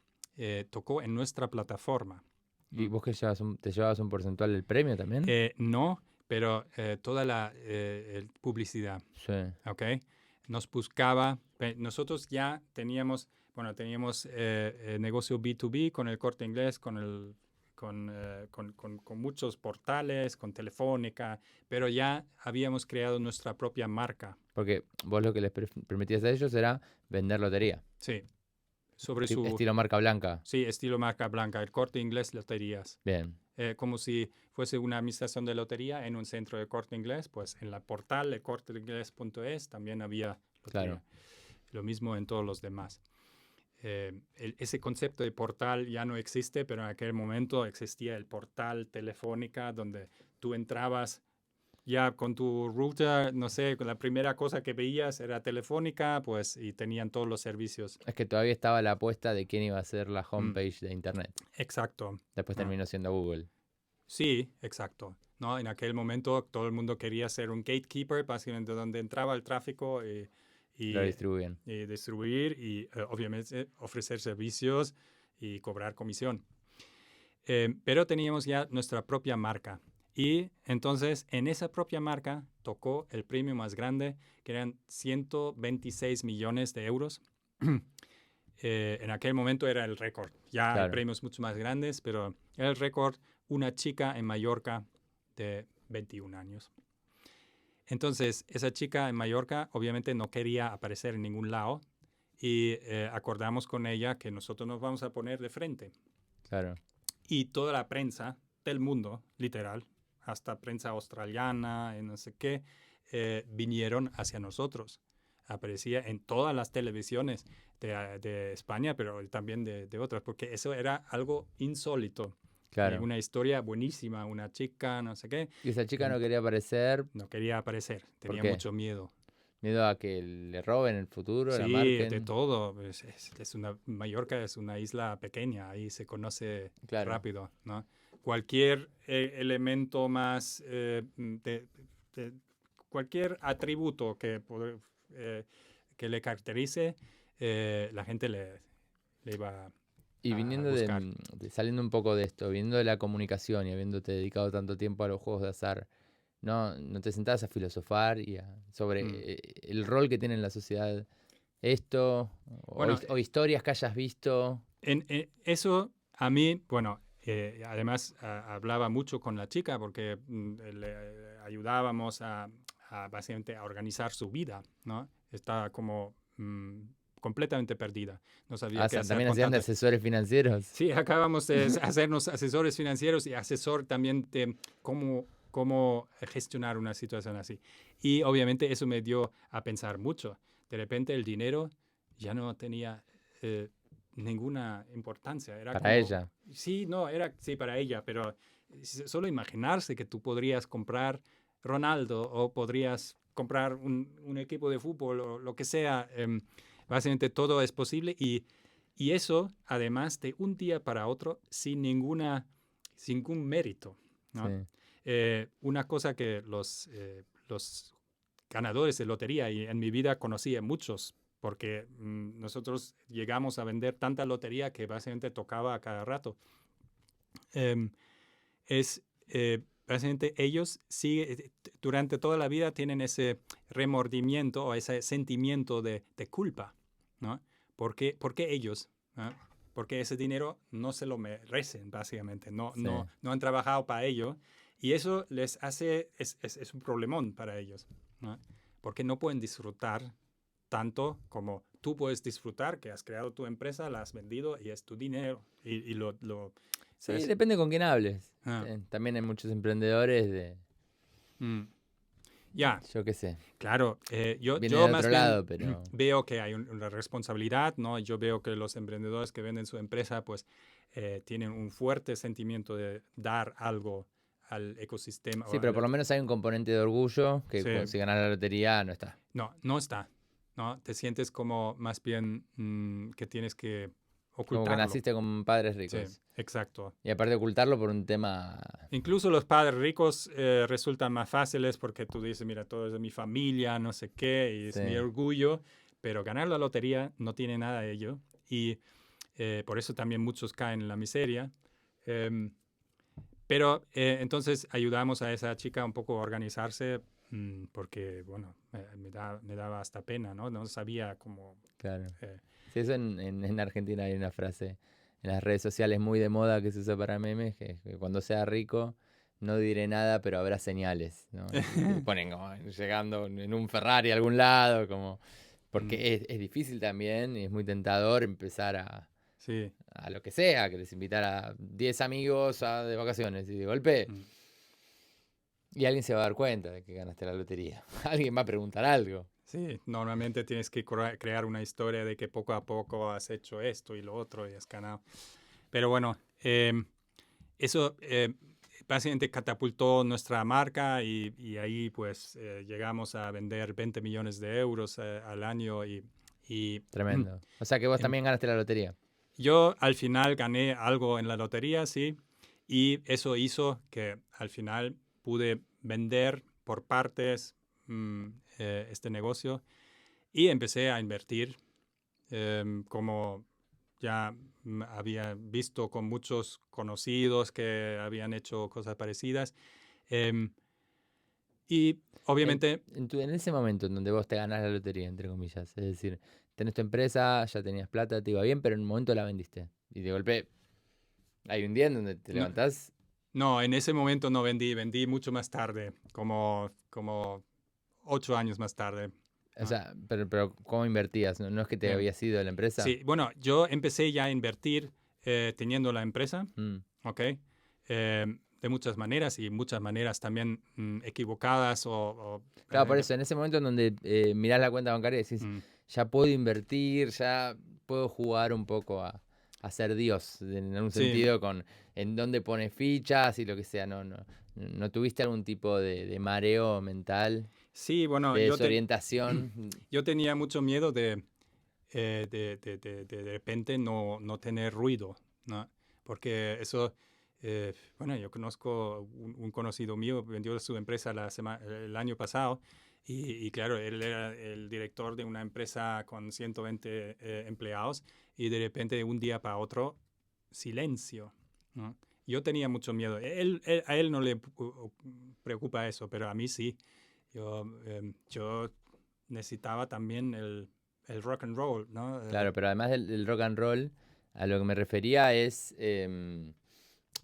Tocó en nuestra plataforma. ¿Y vos que te llevabas un porcentual del premio también? No, pero toda la publicidad. Sí. ¿Okay? Nos buscaba, nosotros ya teníamos negocio B2B con el Corte Inglés, con muchos portales, con Telefónica, pero ya habíamos creado nuestra propia marca. Porque vos lo que les permitías a ellos era vender lotería. Sí. Sobre Estilo marca blanca. Sí, estilo marca blanca, el Corte Inglés Loterías. Bien. Como si fuese una administración de lotería en un centro de Corte Inglés, pues en la portal de corteinglés.es también había lotería. Claro. Lo mismo en todos los demás. Ese concepto de portal ya no existe, pero en aquel momento existía el portal Telefónica donde tú entrabas ya con tu router, no sé, la primera cosa que veías era Telefónica, pues, y tenían todos los servicios. Es que todavía estaba la apuesta de quién iba a ser la homepage de Internet. Exacto. Después terminó siendo Google. Sí, exacto. ¿No? En aquel momento todo el mundo quería ser un gatekeeper, básicamente donde entraba el tráfico y lo distribuyen. Y distribuir y obviamente ofrecer servicios y cobrar comisión. Pero teníamos ya nuestra propia marca. Y entonces en esa propia marca tocó el premio más grande, que eran 126 millones de euros. En aquel momento era el récord. Ya hay premios mucho más grandes, pero era el récord una chica en Mallorca de 21 años. Entonces, esa chica en Mallorca obviamente no quería aparecer en ningún lado y acordamos con ella que nosotros nos vamos a poner de frente. Claro. Y toda la prensa del mundo, literal, hasta prensa australiana y no sé qué, vinieron hacia nosotros. Aparecía en todas las televisiones de España, pero también de otras, porque eso era algo insólito. Claro. Una historia buenísima, una chica, no sé qué. Y esa chica no quería aparecer. No quería aparecer, tenía mucho miedo. Miedo a que le roben en el futuro, sí, la marquen. De todo. Mallorca es una isla pequeña, ahí se conoce rápido, ¿no? Cualquier elemento más, cualquier atributo que le caracterice, la gente le iba a Y viniendo saliendo un poco de esto, viniendo de la comunicación y habiéndote dedicado tanto tiempo a los juegos de azar, ¿no te sentás a filosofar sobre el rol que tiene en la sociedad esto? O historias que hayas visto. Eso a mí, bueno, además hablaba mucho con la chica porque le ayudábamos básicamente a organizar su vida, ¿no? Estaba como completamente perdida. No sabía qué hacer. ¿También hacían de asesores financieros? Sí, acabamos de hacernos asesores financieros y asesor también de cómo gestionar una situación así. Y obviamente eso me dio a pensar mucho. De repente el dinero ya no tenía ninguna importancia. Era para ella. Sí, para ella, pero solo imaginarse que tú podrías comprar Ronaldo o podrías comprar un equipo de fútbol o lo que sea, básicamente todo es posible y eso además de un día para otro sin ningún mérito, ¿no? Sí. Una cosa que los ganadores de lotería y en mi vida conocí a muchos porque nosotros llegamos a vender tanta lotería que básicamente tocaba a cada rato. Básicamente ellos durante toda la vida tienen ese remordimiento o ese sentimiento de culpa, ¿no? ¿Por qué ellos? ¿No? Porque ese dinero no se lo merecen, básicamente. No han trabajado para ello. Y eso les hace, es un problemón para ellos, ¿no? Porque no pueden disfrutar tanto como tú puedes disfrutar, que has creado tu empresa, la has vendido y es tu dinero. Sí, depende con quién hables. Ah. También hay muchos emprendedores de... Ya. Yo qué sé. Claro, yo Viene de más otro bien lado, pero... veo que hay una responsabilidad, ¿no? Yo veo que los emprendedores que venden su empresa, pues, tienen un fuerte sentimiento de dar algo al ecosistema. Sí, pero por lo menos hay un componente de orgullo que Sí. si ganas la lotería no está. No está, ¿no? Te sientes como más bien que tienes que ocultarlo. Como que naciste con padres ricos. Sí, exacto. Y aparte ocultarlo por un tema... Incluso los padres ricos resultan más fáciles porque tú dices, mira, todo es de mi familia, no sé qué, y es mi orgullo, pero ganar la lotería no tiene nada de ello. Y por eso también muchos caen en la miseria. Pero entonces ayudamos a esa chica un poco a organizarse porque, bueno, me daba hasta pena, ¿no? No sabía cómo... Claro. Sí, eso en Argentina hay una frase en las redes sociales muy de moda que se usa para memes, que cuando sea rico no diré nada, pero habrá señales, ¿no? Y ponen como llegando en un Ferrari a algún lado, como... Porque es difícil también, y es muy tentador empezar a lo que sea, que les invitar a 10 amigos de vacaciones y de golpe... Y alguien se va a dar cuenta de que ganaste la lotería. Alguien va a preguntar algo. Sí, normalmente tienes que crear una historia de que poco a poco has hecho esto y lo otro y has ganado. Pero bueno, eso básicamente catapultó nuestra marca y ahí pues llegamos a vender 20 millones de euros al año y Tremendo. O sea que vos también ganaste la lotería. Yo al final gané algo en la lotería, sí, y eso hizo que al final pude vender por partes este negocio y empecé a invertir como ya había visto con muchos conocidos que habían hecho cosas parecidas. Y obviamente... En ese momento en donde vos te ganás la lotería, entre comillas, es decir, tenés tu empresa, ya tenías plata, te iba bien, pero en un momento la vendiste. Y de golpe hay un día en donde te levantás... No, en ese momento no vendí mucho más tarde, como 8 años más tarde. O sea, pero ¿cómo invertías? ¿No es que te habías ido de la empresa? Sí, bueno, yo empecé ya a invertir teniendo la empresa, ¿ok? De muchas maneras y muchas maneras también equivocadas Claro, por eso, en ese momento en donde mirás la cuenta bancaria y decís, ya puedo invertir, ya puedo jugar un poco a ser Dios, en algún sentido, con en dónde pones fichas y lo que sea. ¿No tuviste algún tipo de mareo mental? Sí, bueno, de desorientación. Yo tenía mucho miedo de repente no tener ruido, ¿no? Porque eso, bueno, yo conozco un conocido mío, vendió su empresa el año pasado y claro, él era el director de una empresa con 120 empleados y de repente de un día para otro, silencio, ¿no? Yo tenía mucho miedo. A él no le preocupa eso, pero a mí sí. Yo necesitaba también el rock and roll, ¿no? Claro, pero además del rock and roll, a lo que me refería es,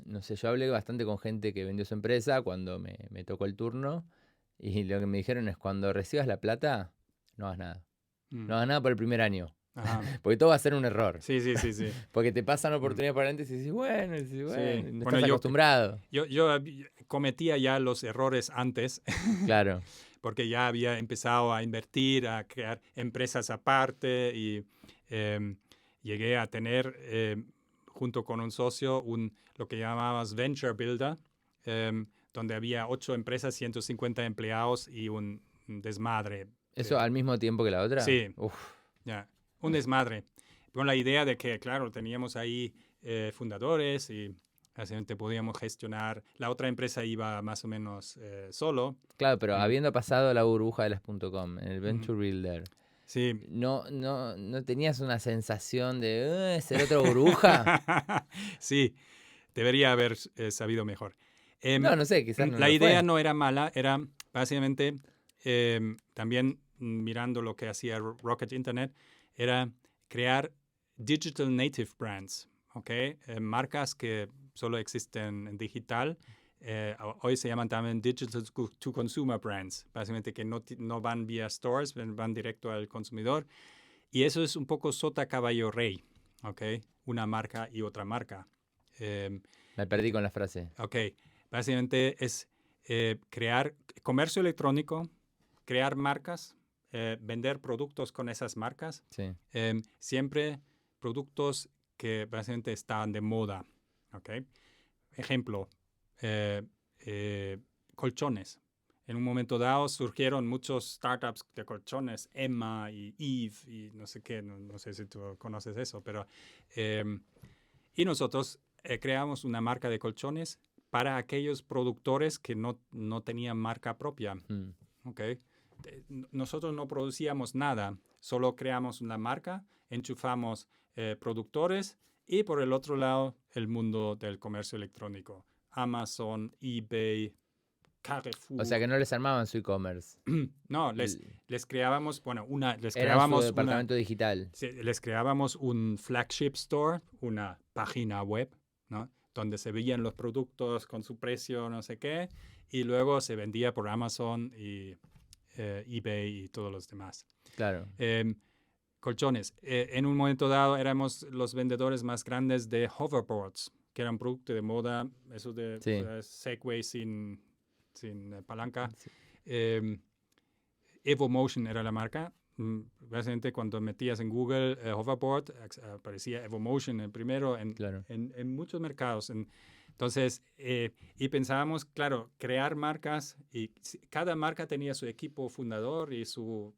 no sé, yo hablé bastante con gente que vendió su empresa cuando me tocó el turno y lo que me dijeron es cuando recibas la plata, no hagas nada. No hagas nada por el primer año. Porque todo va a ser un error. Sí. Porque te pasan oportunidades por adelante y dices, bueno, no bueno, estás acostumbrado. Yo cometía ya los errores antes. Claro. Porque ya había empezado a invertir, a crear empresas aparte y llegué a tener, junto con un socio, lo que llamamos Venture Builder, donde había 8 empresas, 150 empleados y un desmadre. ¿Eso al mismo tiempo que la otra? Sí. Un desmadre. Con la idea de que, claro, teníamos ahí fundadores y Básicamente podíamos gestionar. La otra empresa iba más o menos solo. Claro, pero Mm. habiendo pasado la burbuja de las .com, en el Venture Ujú. Builder, Sí. ¿no tenías una sensación de ser otra burbuja? Sí, debería haber sabido mejor. No sé, quizás no La lo idea fue. no era mala, era básicamente también mirando lo que hacía Rocket Internet, era crear digital native brands, ¿ok? Marcas que solo existen en digital. Hoy se llaman también digital to consumer brands, básicamente que no van vía stores, van directo al consumidor. Y eso es un poco sota caballo rey, ¿ok? Una marca y otra marca. Me perdí con la frase. Ok, básicamente es crear comercio electrónico, crear marcas, vender productos con esas marcas, Sí. siempre productos que básicamente están de moda. ¿Okay? Ejemplo, eh, colchones. En un momento dado surgieron muchos startups de colchones, Emma y Eve y no sé qué, no sé si tú conoces eso, pero... y nosotros creamos una marca de colchones para aquellos productores que no tenían marca propia. Mm. ¿Okay? Nosotros no producíamos nada, solo creamos una marca, enchufamos productores y por el otro lado el mundo del comercio electrónico. Amazon, eBay, Carrefour. O sea que no les armaban su e-commerce. No, les creábamos, bueno, Eran su departamento digital. les creábamos un flagship store, una página web, ¿no? Donde se veían los productos con su precio, no sé qué, y luego se vendía por Amazon y eBay y todos los demás. Claro. Colchones. En un momento dado éramos los vendedores más grandes de hoverboards, que eran producto de moda, esos de Sí. Segway sin palanca. Sí. EvoMotion era la marca. Básicamente cuando metías en Google hoverboard, aparecía EvoMotion el primero Claro. en muchos mercados. Entonces, y pensábamos, claro, crear marcas y cada marca tenía su equipo fundador y su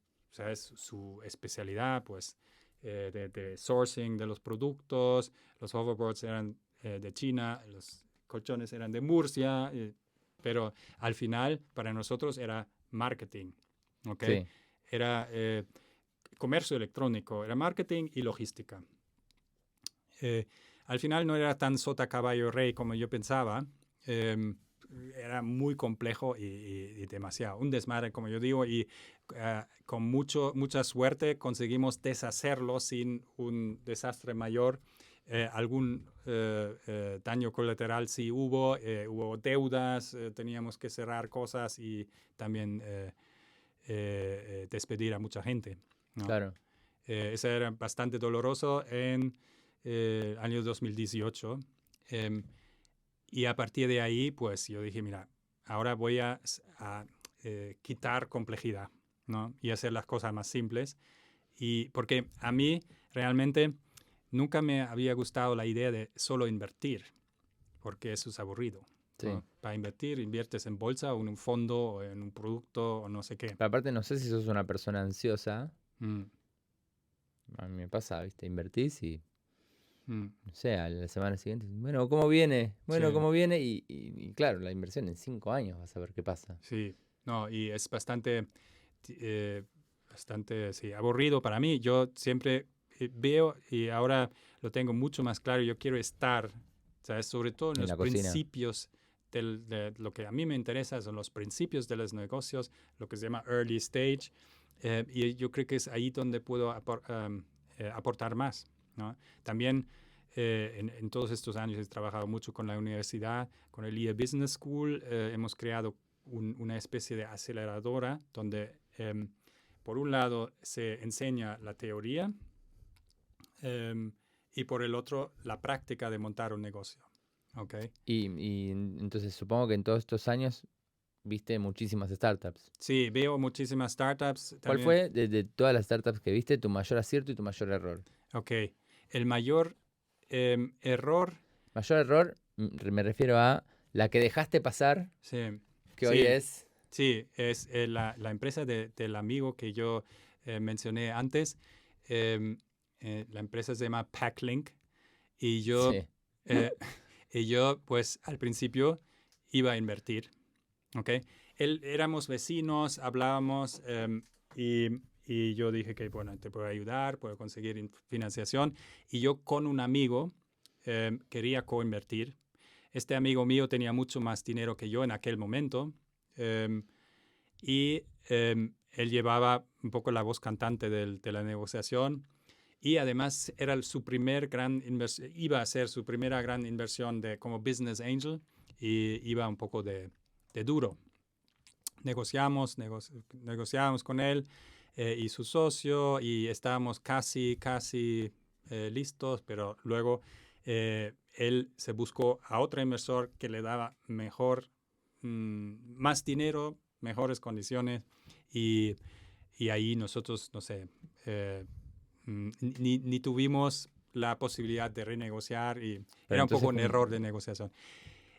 especialidad, pues, de sourcing de los productos. Los hoverboards eran de China, los colchones eran de Murcia, pero al final para nosotros era marketing. ¿Okay? Sí. Era comercio electrónico, era marketing y logística. Al final no era tan sota caballo rey como yo pensaba. Era muy complejo y demasiado. Un desmadre, como yo digo, y con mucha suerte conseguimos deshacerlo sin un desastre mayor. Algún daño colateral sí hubo deudas, teníamos que cerrar cosas y también despedir a mucha gente, ¿no? Claro. Eso era bastante doloroso en el año 2018. Y a partir de ahí, pues yo dije, mira, ahora voy a quitar complejidad, ¿no? Y hacer las cosas más simples. Y porque a mí realmente nunca me había gustado la idea de solo invertir, porque eso es aburrido. Sí. ¿No? Para invertir, inviertes en bolsa o en un fondo o en un producto o no sé qué. Pero aparte no sé si sos una persona ansiosa. Mm. A mí me pasa, ¿viste? Invertís y, Mm. no sé, a la semana siguiente, bueno, ¿cómo viene? Bueno, Sí. ¿cómo viene? Y claro, la inversión en 5 años vas a ver qué pasa. Sí, no, y es bastante, sí, aburrido para mí. Yo siempre veo y ahora lo tengo mucho más claro. Yo quiero estar, ¿sabes? Sobre todo en En los la cocina. principios de lo que a mí me interesa, son los principios de los negocios, lo que se llama early stage. Y yo creo que es ahí donde puedo aportar más, ¿no? También en todos estos años he trabajado mucho con la universidad, con el EA Business School. Hemos creado una especie de aceleradora donde, por un lado, se enseña la teoría y por el otro, la práctica de montar un negocio. ¿Okay? Y entonces supongo que en todos estos años viste muchísimas startups. Sí, veo muchísimas startups. ¿Cuál También. fue, de todas las startups que viste, tu mayor acierto y tu mayor error? Ok, el mayor error... Mayor error, me refiero a la que dejaste pasar, Sí, que hoy es... Sí, es la empresa del amigo que yo mencioné antes. La empresa se llama Packlink y yo Sí. Y yo, pues, al principio iba a invertir, ¿ok? Éramos vecinos, hablábamos y yo dije que, bueno, te puedo ayudar, puedo conseguir financiación. Y yo con un amigo quería coinvertir. Este amigo mío tenía mucho más dinero que yo en aquel momento y él llevaba un poco la voz cantante de la negociación. Y además era su primer gran inversión, iba a ser su primera gran inversión como business angel y iba un poco de duro. Negociamos con él y su socio y estábamos casi listos, pero luego él se buscó a otro inversor que le daba más dinero, mejores condiciones y ahí nosotros, no sé, ni tuvimos la posibilidad de renegociar y Pero era un poco entonces, un error de negociación.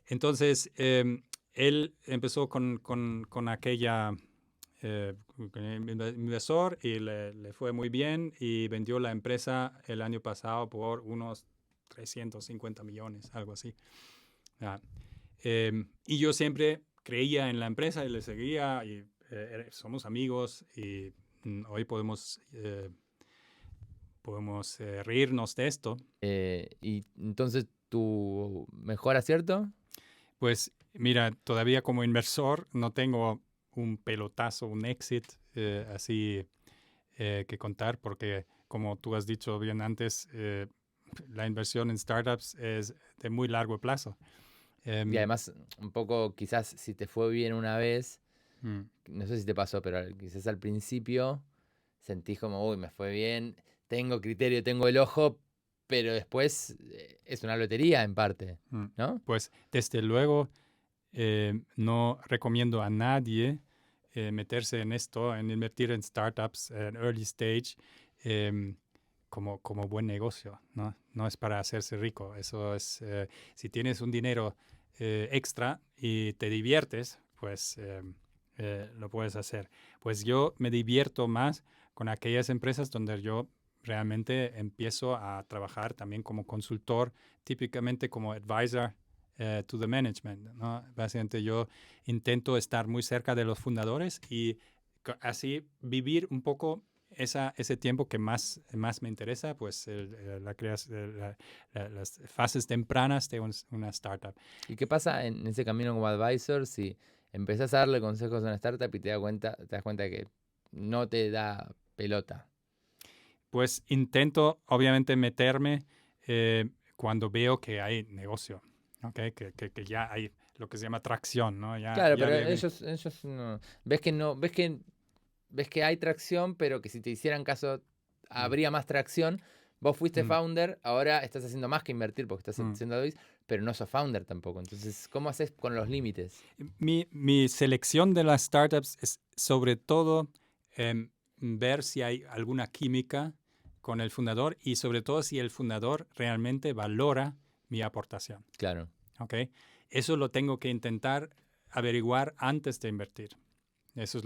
Entonces, él empezó con aquella con el inversor y le fue muy bien y vendió la empresa el año pasado por unos 350 millones, algo así. Ah, y yo siempre creía en la empresa y le seguía y somos amigos y hoy podemos reírnos de esto. y entonces tu mejor acierto. Pues mira, todavía como inversor no tengo un pelotazo, un exit así que contar porque como tú has dicho bien antes, la inversión en startups es de muy largo plazo. Y además, un poco quizás si te fue bien una vez, Mm, no sé si te pasó, pero quizás al principio sentís como, uy, me fue bien, tengo criterio, tengo el ojo, pero después es una lotería en parte, mm. ¿no? Pues desde luego no recomiendo a nadie meterse en esto, en invertir en startups en early stage como buen negocio, ¿no? No es para hacerse rico. Eso es, si tienes un dinero extra y te diviertes, pues lo puedes hacer. Pues yo me divierto más con aquellas empresas donde yo realmente empiezo a trabajar también como consultor, típicamente como advisor to the management, ¿no? Básicamente yo intento estar muy cerca de los fundadores y así vivir un poco ese tiempo que más me interesa, pues las fases tempranas de una startup. ¿Y qué pasa en ese camino como advisor si empezás a darle consejos a una startup y te das cuenta que no te da pelota? Pues intento obviamente meterme cuando veo que hay negocio, ¿okay? Que ya hay lo que se llama tracción, ¿no? Claro, Ya pero veo que... ellos no. Ves que hay tracción, pero que si te hicieran caso Mm, habría más tracción. Vos fuiste mm, founder, ahora estás haciendo más que invertir porque estás mm. haciendo advice, pero no sos founder tampoco. Entonces, ¿cómo haces con los límites? Mi selección de las startups es sobre todo ver si hay alguna química con el fundador y sobre todo si el fundador realmente valora mi aportación. Claro. ¿Ok? Eso lo tengo que intentar averiguar antes de invertir. Eso es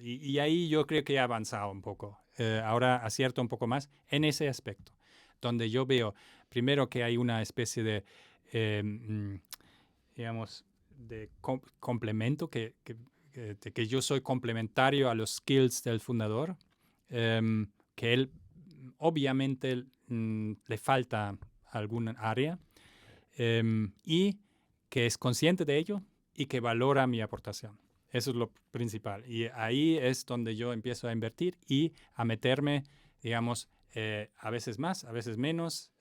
y ahí yo creo que he avanzado un poco. Ahora acierto un poco más en ese aspecto, donde yo veo primero que hay una especie de, digamos, de complemento, que yo soy complementario a los skills del fundador, que él obviamente le falta alguna área y que es consciente de ello y que valora mi aportación. Eso es lo principal. Y ahí es donde yo empiezo a invertir y a meterme, digamos, a veces más, a veces menos,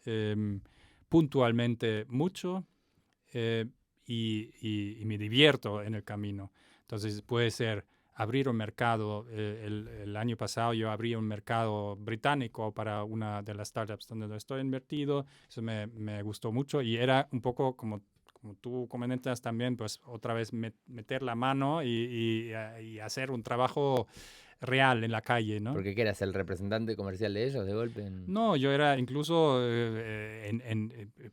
puntualmente mucho y me divierto en el camino. Entonces puede ser abrir un mercado. El año pasado yo abrí un mercado británico para una de las startups donde estoy invertido. Eso me gustó mucho y era un poco como tú comentas también, pues otra vez meter la mano y hacer un trabajo real en la calle, ¿no? Porque ¿qué eras el representante comercial de ellos de golpe? No, yo era incluso,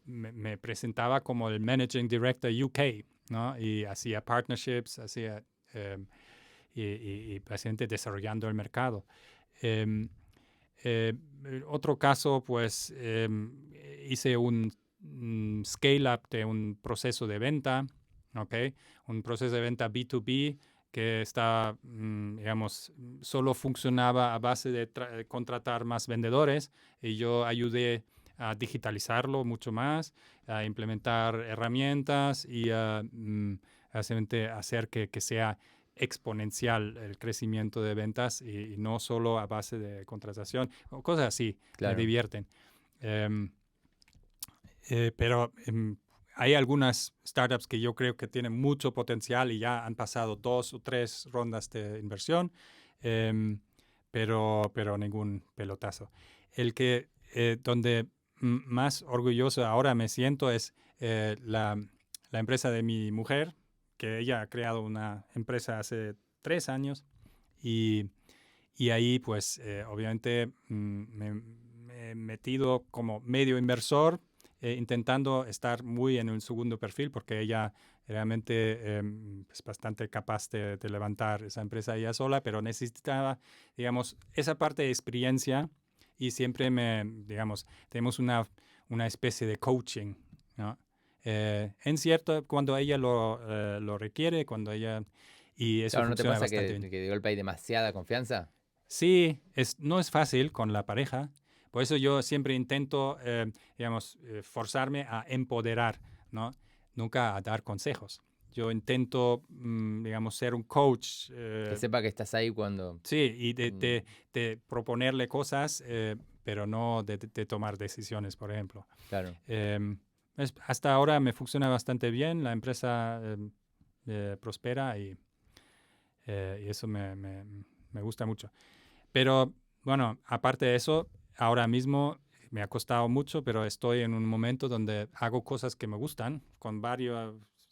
me presentaba como el Managing Director UK, ¿no? Y hacía partnerships, hacía, y básicamente desarrollando el mercado. Em, eh, Otro caso, pues hice scale-up de un proceso de venta, ¿okay? Un proceso de venta B2B que está, digamos, solo funcionaba a base de contratar más vendedores, y yo ayudé a digitalizarlo mucho más, a implementar herramientas y a hacer que sea exponencial el crecimiento de ventas y no solo a base de contratación, o cosas así. Claro. Me divierten. Pero hay algunas startups que yo creo que tienen mucho potencial y ya han pasado 2 o 3 rondas de inversión, pero ningún pelotazo. Donde más orgulloso ahora me siento es la empresa de mi mujer, que ella ha creado una empresa hace 3 años, y ahí pues obviamente me he metido como medio inversor, intentando estar muy en un segundo perfil, porque ella realmente es bastante capaz de levantar esa empresa ella sola, pero necesitaba, digamos, esa parte de experiencia, y siempre digamos, tenemos una especie de coaching, ¿no? En cierto, cuando ella lo requiere, cuando ella... Y eso Claro, ¿no te funciona pasa bastante que bien. de golpe hay demasiada confianza? Sí, no es fácil con la pareja. Por eso yo siempre intento, digamos, forzarme a empoderar, ¿no? Nunca a dar consejos. Yo intento, digamos, ser un coach. Que sepa que estás ahí cuando... Sí, y de proponerle cosas, pero no de tomar decisiones, por ejemplo. Claro. Hasta ahora me funciona bastante bien. La empresa prospera, y eso me gusta mucho. Pero bueno, aparte de eso, ahora mismo me ha costado mucho, pero estoy en un momento donde hago cosas que me gustan,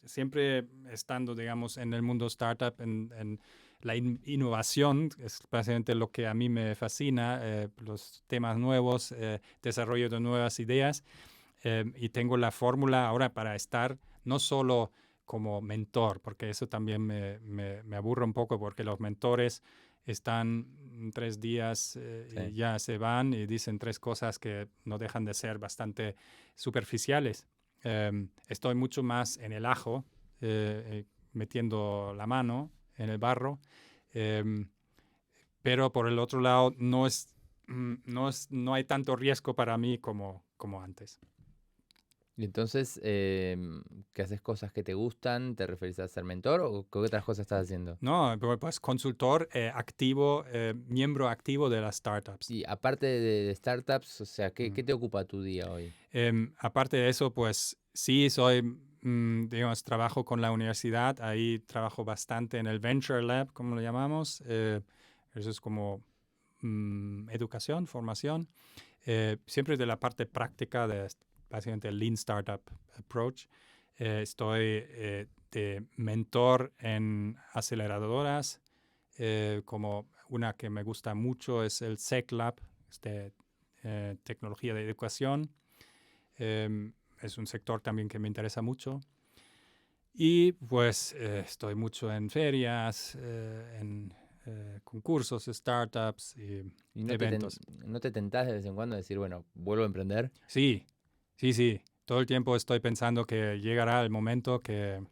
siempre estando, digamos, en el mundo startup, en la innovación, es básicamente lo que a mí me fascina, los temas nuevos, desarrollo de nuevas ideas, y tengo la fórmula ahora para estar no solo como mentor, porque eso también me aburre un poco, porque los mentores están 3 días y ya se van y dicen 3 cosas que no dejan de ser bastante superficiales. Estoy mucho más en el ajo, metiendo la mano en el barro, pero por el otro lado no hay tanto riesgo para mí como antes. Y entonces, ¿que haces cosas que te gustan? ¿Te referís a ser mentor o qué otras cosas estás haciendo? No, pues consultor activo, miembro activo de las startups. Y aparte de startups, o sea, ¿qué te ocupa tu día hoy? Aparte de eso, pues sí, digamos, trabajo con la universidad. Ahí trabajo bastante en el Venture Lab, como lo llamamos. Eso es como educación, formación. Siempre de la parte práctica de básicamente el Lean Startup Approach. Estoy de mentor en aceleradoras, como una que me gusta mucho es el SEC Lab, tecnología de educación. Es un sector también que me interesa mucho. Y pues estoy mucho en ferias, en concursos, startups y eventos. ¿No te tentás de vez en cuando a decir, bueno, vuelvo a emprender? Sí. Todo el tiempo estoy pensando que llegará el momento que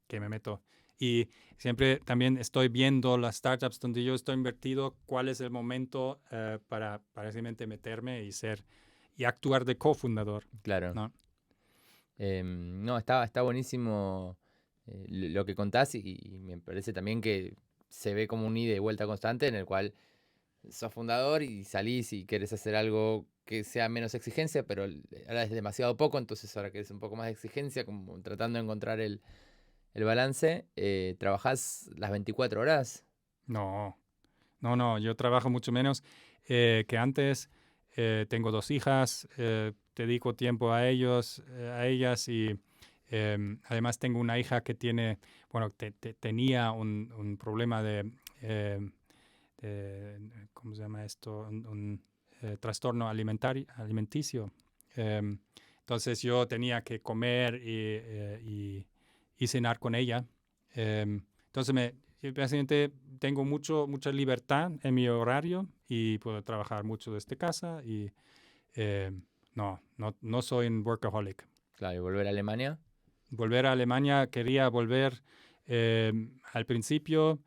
me meto. Y siempre también estoy viendo las startups donde yo estoy invertido, cuál es el momento para simplemente meterme y actuar de cofundador. Claro. ¿No? No, está buenísimo lo que contás y me parece también que se ve como un ida y vuelta constante en el cual sos fundador y salís y querés hacer algo que sea menos exigencia, pero ahora es demasiado poco, entonces ahora querés un poco más de exigencia, como tratando de encontrar el balance. ¿Trabajás las 24 horas? No, yo trabajo mucho menos que antes. Tengo 2 hijas, dedico tiempo a ellas, y además tengo una hija que tenía un problema de ¿cómo se llama esto? Un trastorno alimenticio. Entonces yo tenía que comer y cenar con ella. Entonces básicamente tengo mucha libertad en mi horario y puedo trabajar mucho desde casa y no soy un workaholic. Claro, y volver a Alemania. Volver a Alemania, quería volver al principio,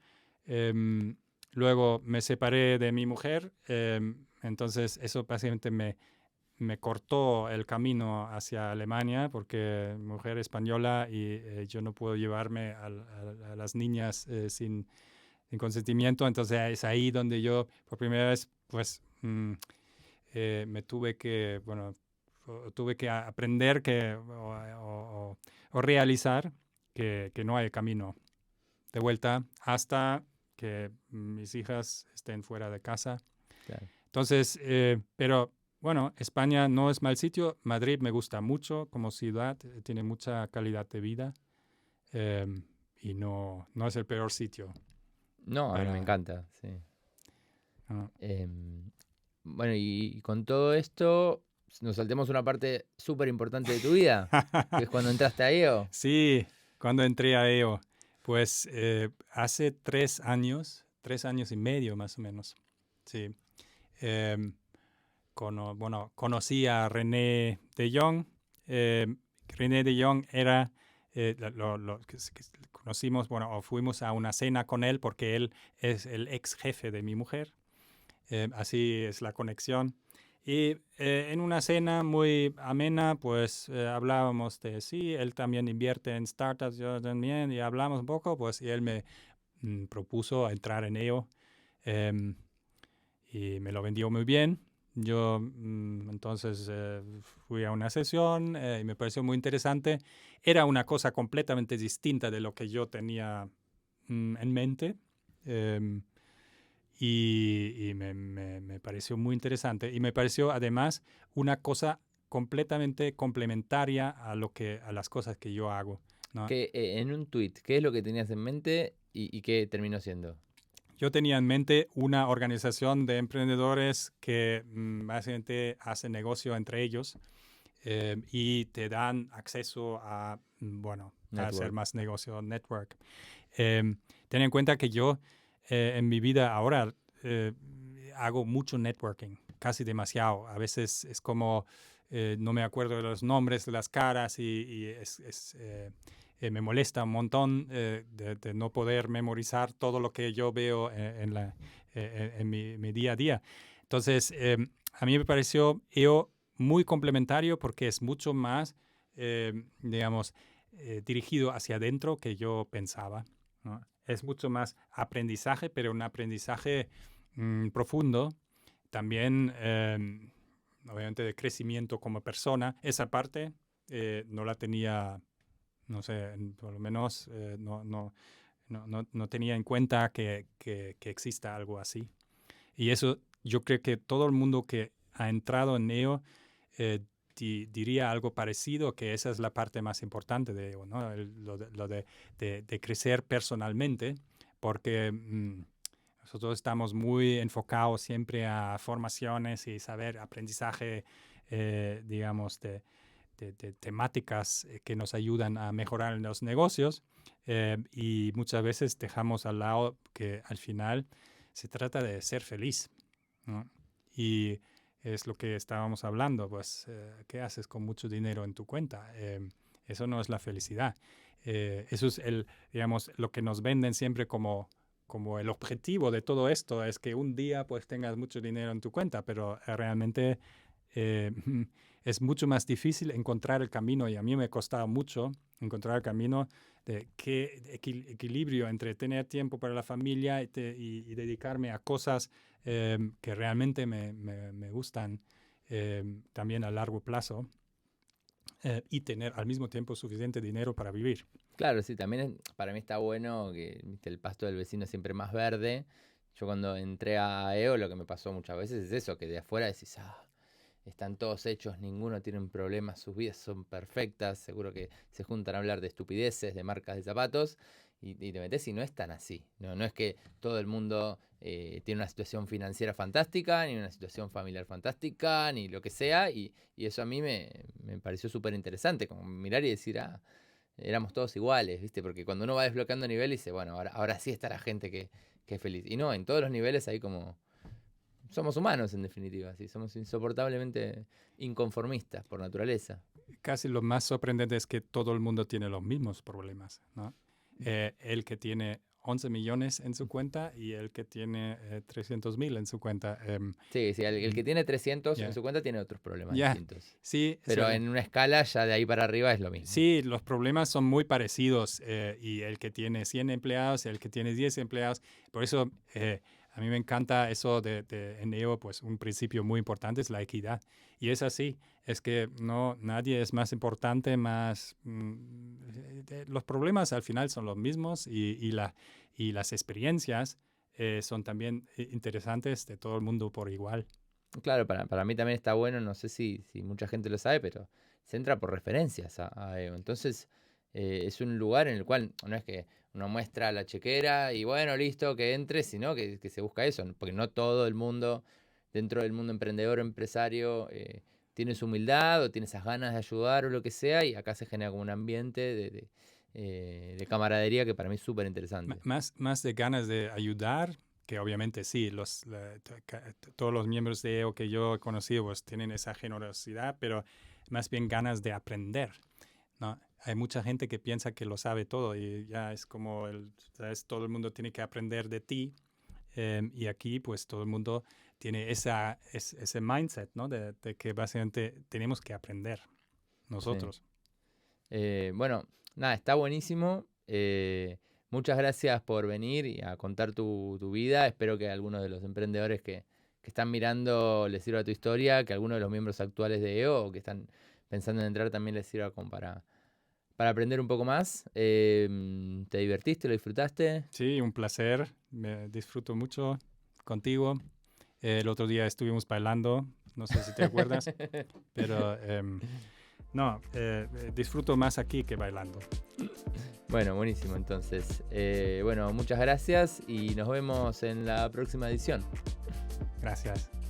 luego me separé de mi mujer, entonces eso básicamente me cortó el camino hacia Alemania porque mujer española y yo no puedo llevarme a las niñas sin consentimiento, entonces es ahí donde yo por primera vez pues me tuve que, bueno, tuve que aprender o realizar que no hay camino de vuelta hasta que mis hijas estén fuera de casa. Claro. Entonces, pero bueno, España no es mal sitio. Madrid me gusta mucho como ciudad, tiene mucha calidad de vida y no es el peor sitio. No, a mí me encanta, sí. Uh, Bueno, y con todo esto, nos saltemos una parte súper importante de tu vida, que es cuando entraste a EO. Sí, cuando entré a EO, pues hace 3 años y medio más o menos, sí. Conocí a René de Jong. René de Jong era, que conocimos, o fuimos a una cena con él porque él es el ex jefe de mi mujer. Así es la conexión. Y en una cena muy amena, pues hablábamos de, sí, él también invierte en startups, yo también, y hablamos un poco, pues, y él me propuso entrar en EO y me lo vendió muy bien. Yo entonces fui a una sesión y me pareció muy interesante. Era una cosa completamente distinta de lo que yo tenía en mente. Y me pareció muy interesante y me pareció además una cosa completamente complementaria a las cosas que yo hago, ¿no? Que, en un tuit, ¿qué es lo que tenías en mente y qué terminó siendo? Yo tenía en mente una organización de emprendedores que básicamente hacen negocio entre ellos y te dan acceso a, a hacer más negocio, network. Ten en cuenta que yo en mi vida ahora hago mucho networking, casi demasiado. A veces es como no me acuerdo de los nombres, de las caras y me molesta un montón de no poder memorizar todo lo que yo veo en mi día a día. Entonces, a mí me pareció muy complementario porque es mucho más, digamos, dirigido hacia adentro que yo pensaba, ¿no? Es mucho más aprendizaje, pero un aprendizaje profundo. También, obviamente, de crecimiento como persona. Esa parte no la tenía, no sé, por lo menos no tenía en cuenta que exista algo así. Y eso yo creo que todo el mundo que ha entrado en EO diría algo parecido, que esa es la parte más importante de EO, ¿no? Lo de crecer personalmente, porque nosotros estamos muy enfocados siempre a formaciones y saber aprendizaje, digamos, de temáticas que nos ayudan a mejorar en los negocios y muchas veces dejamos al lado que al final se trata de ser feliz, ¿no? Y es lo que estábamos hablando, pues, ¿qué haces con mucho dinero en tu cuenta? Eso no es la felicidad. Eso es digamos, lo que nos venden siempre como el objetivo de todo esto, es que un día pues tengas mucho dinero en tu cuenta, pero realmente es mucho más difícil encontrar el camino, y a mí me costaba mucho encontrar el camino de qué equilibrio entre tener tiempo para la familia y dedicarme a cosas que realmente me gustan también a largo plazo y tener al mismo tiempo suficiente dinero para vivir. Claro, sí, también para mí está bueno que, viste, el pasto del vecino es siempre más verde. Yo cuando entré a EO lo que me pasó muchas veces es eso, que de afuera decís, están todos hechos, ninguno tiene un problema, sus vidas son perfectas, seguro que se juntan a hablar de estupideces, de marcas de zapatos, y te metes y no es tan así. No es que todo el mundo tiene una situación financiera fantástica, ni una situación familiar fantástica, ni lo que sea, y eso a mí me pareció súper interesante, como mirar y decir, éramos todos iguales, ¿viste? Porque cuando uno va desbloqueando niveles, dice, bueno, ahora sí está la gente que es feliz. Y no, en todos los niveles hay como... Somos humanos, en definitiva, sí, somos insoportablemente inconformistas por naturaleza. casi lo más sorprendente es que todo el mundo tiene los mismos problemas, ¿no? El que tiene 11 millones en su cuenta y el que tiene 300.000 en su cuenta. Sí, el que tiene 300 Yeah. en su cuenta tiene otros problemas Yeah. distintos. Sí, Pero en una escala ya de ahí para arriba es lo mismo. sí, los problemas son muy parecidos y el que tiene 100 empleados, el que tiene 10 empleados. Por eso a mí me encanta eso de en EO, pues un principio muy importante es la equidad. Y es así, es que nadie es más importante, los problemas al final son los mismos y las experiencias son también interesantes de todo el mundo por igual. Claro, para mí también está bueno, no sé si mucha gente lo sabe, pero se entra por referencias a EO. Entonces es un lugar en el cual no es que uno muestra la chequera y bueno, listo, que entre, sino que se busca eso, porque no todo el mundo dentro del mundo emprendedor o empresario tiene su humildad o tiene esas ganas de ayudar o lo que sea, y acá se genera como un ambiente de camaradería que para mí es súper interesante. Más de ganas de ayudar, que obviamente sí, todos los miembros de EO que yo he conocido pues, tienen esa generosidad, pero más bien ganas de aprender, ¿no? Hay mucha gente que piensa que lo sabe todo y ya es como, ¿sabes? Todo el mundo tiene que aprender de ti y aquí pues todo el mundo tiene ese mindset, ¿no? De que básicamente tenemos que aprender nosotros. Sí. Bueno, nada, está buenísimo. Muchas gracias por venir y a contar tu vida. Espero que a algunos de los emprendedores que están mirando les sirva tu historia, que a algunos de los miembros actuales de EO o que están pensando en entrar también les sirva como para aprender un poco más. ¿Te divertiste? ¿Lo disfrutaste? Sí, un placer. Me disfruto mucho contigo. El otro día estuvimos bailando, no sé si te acuerdas, pero disfruto más aquí que bailando. Bueno, buenísimo. Entonces, bueno, muchas gracias y nos vemos en la próxima edición. Gracias.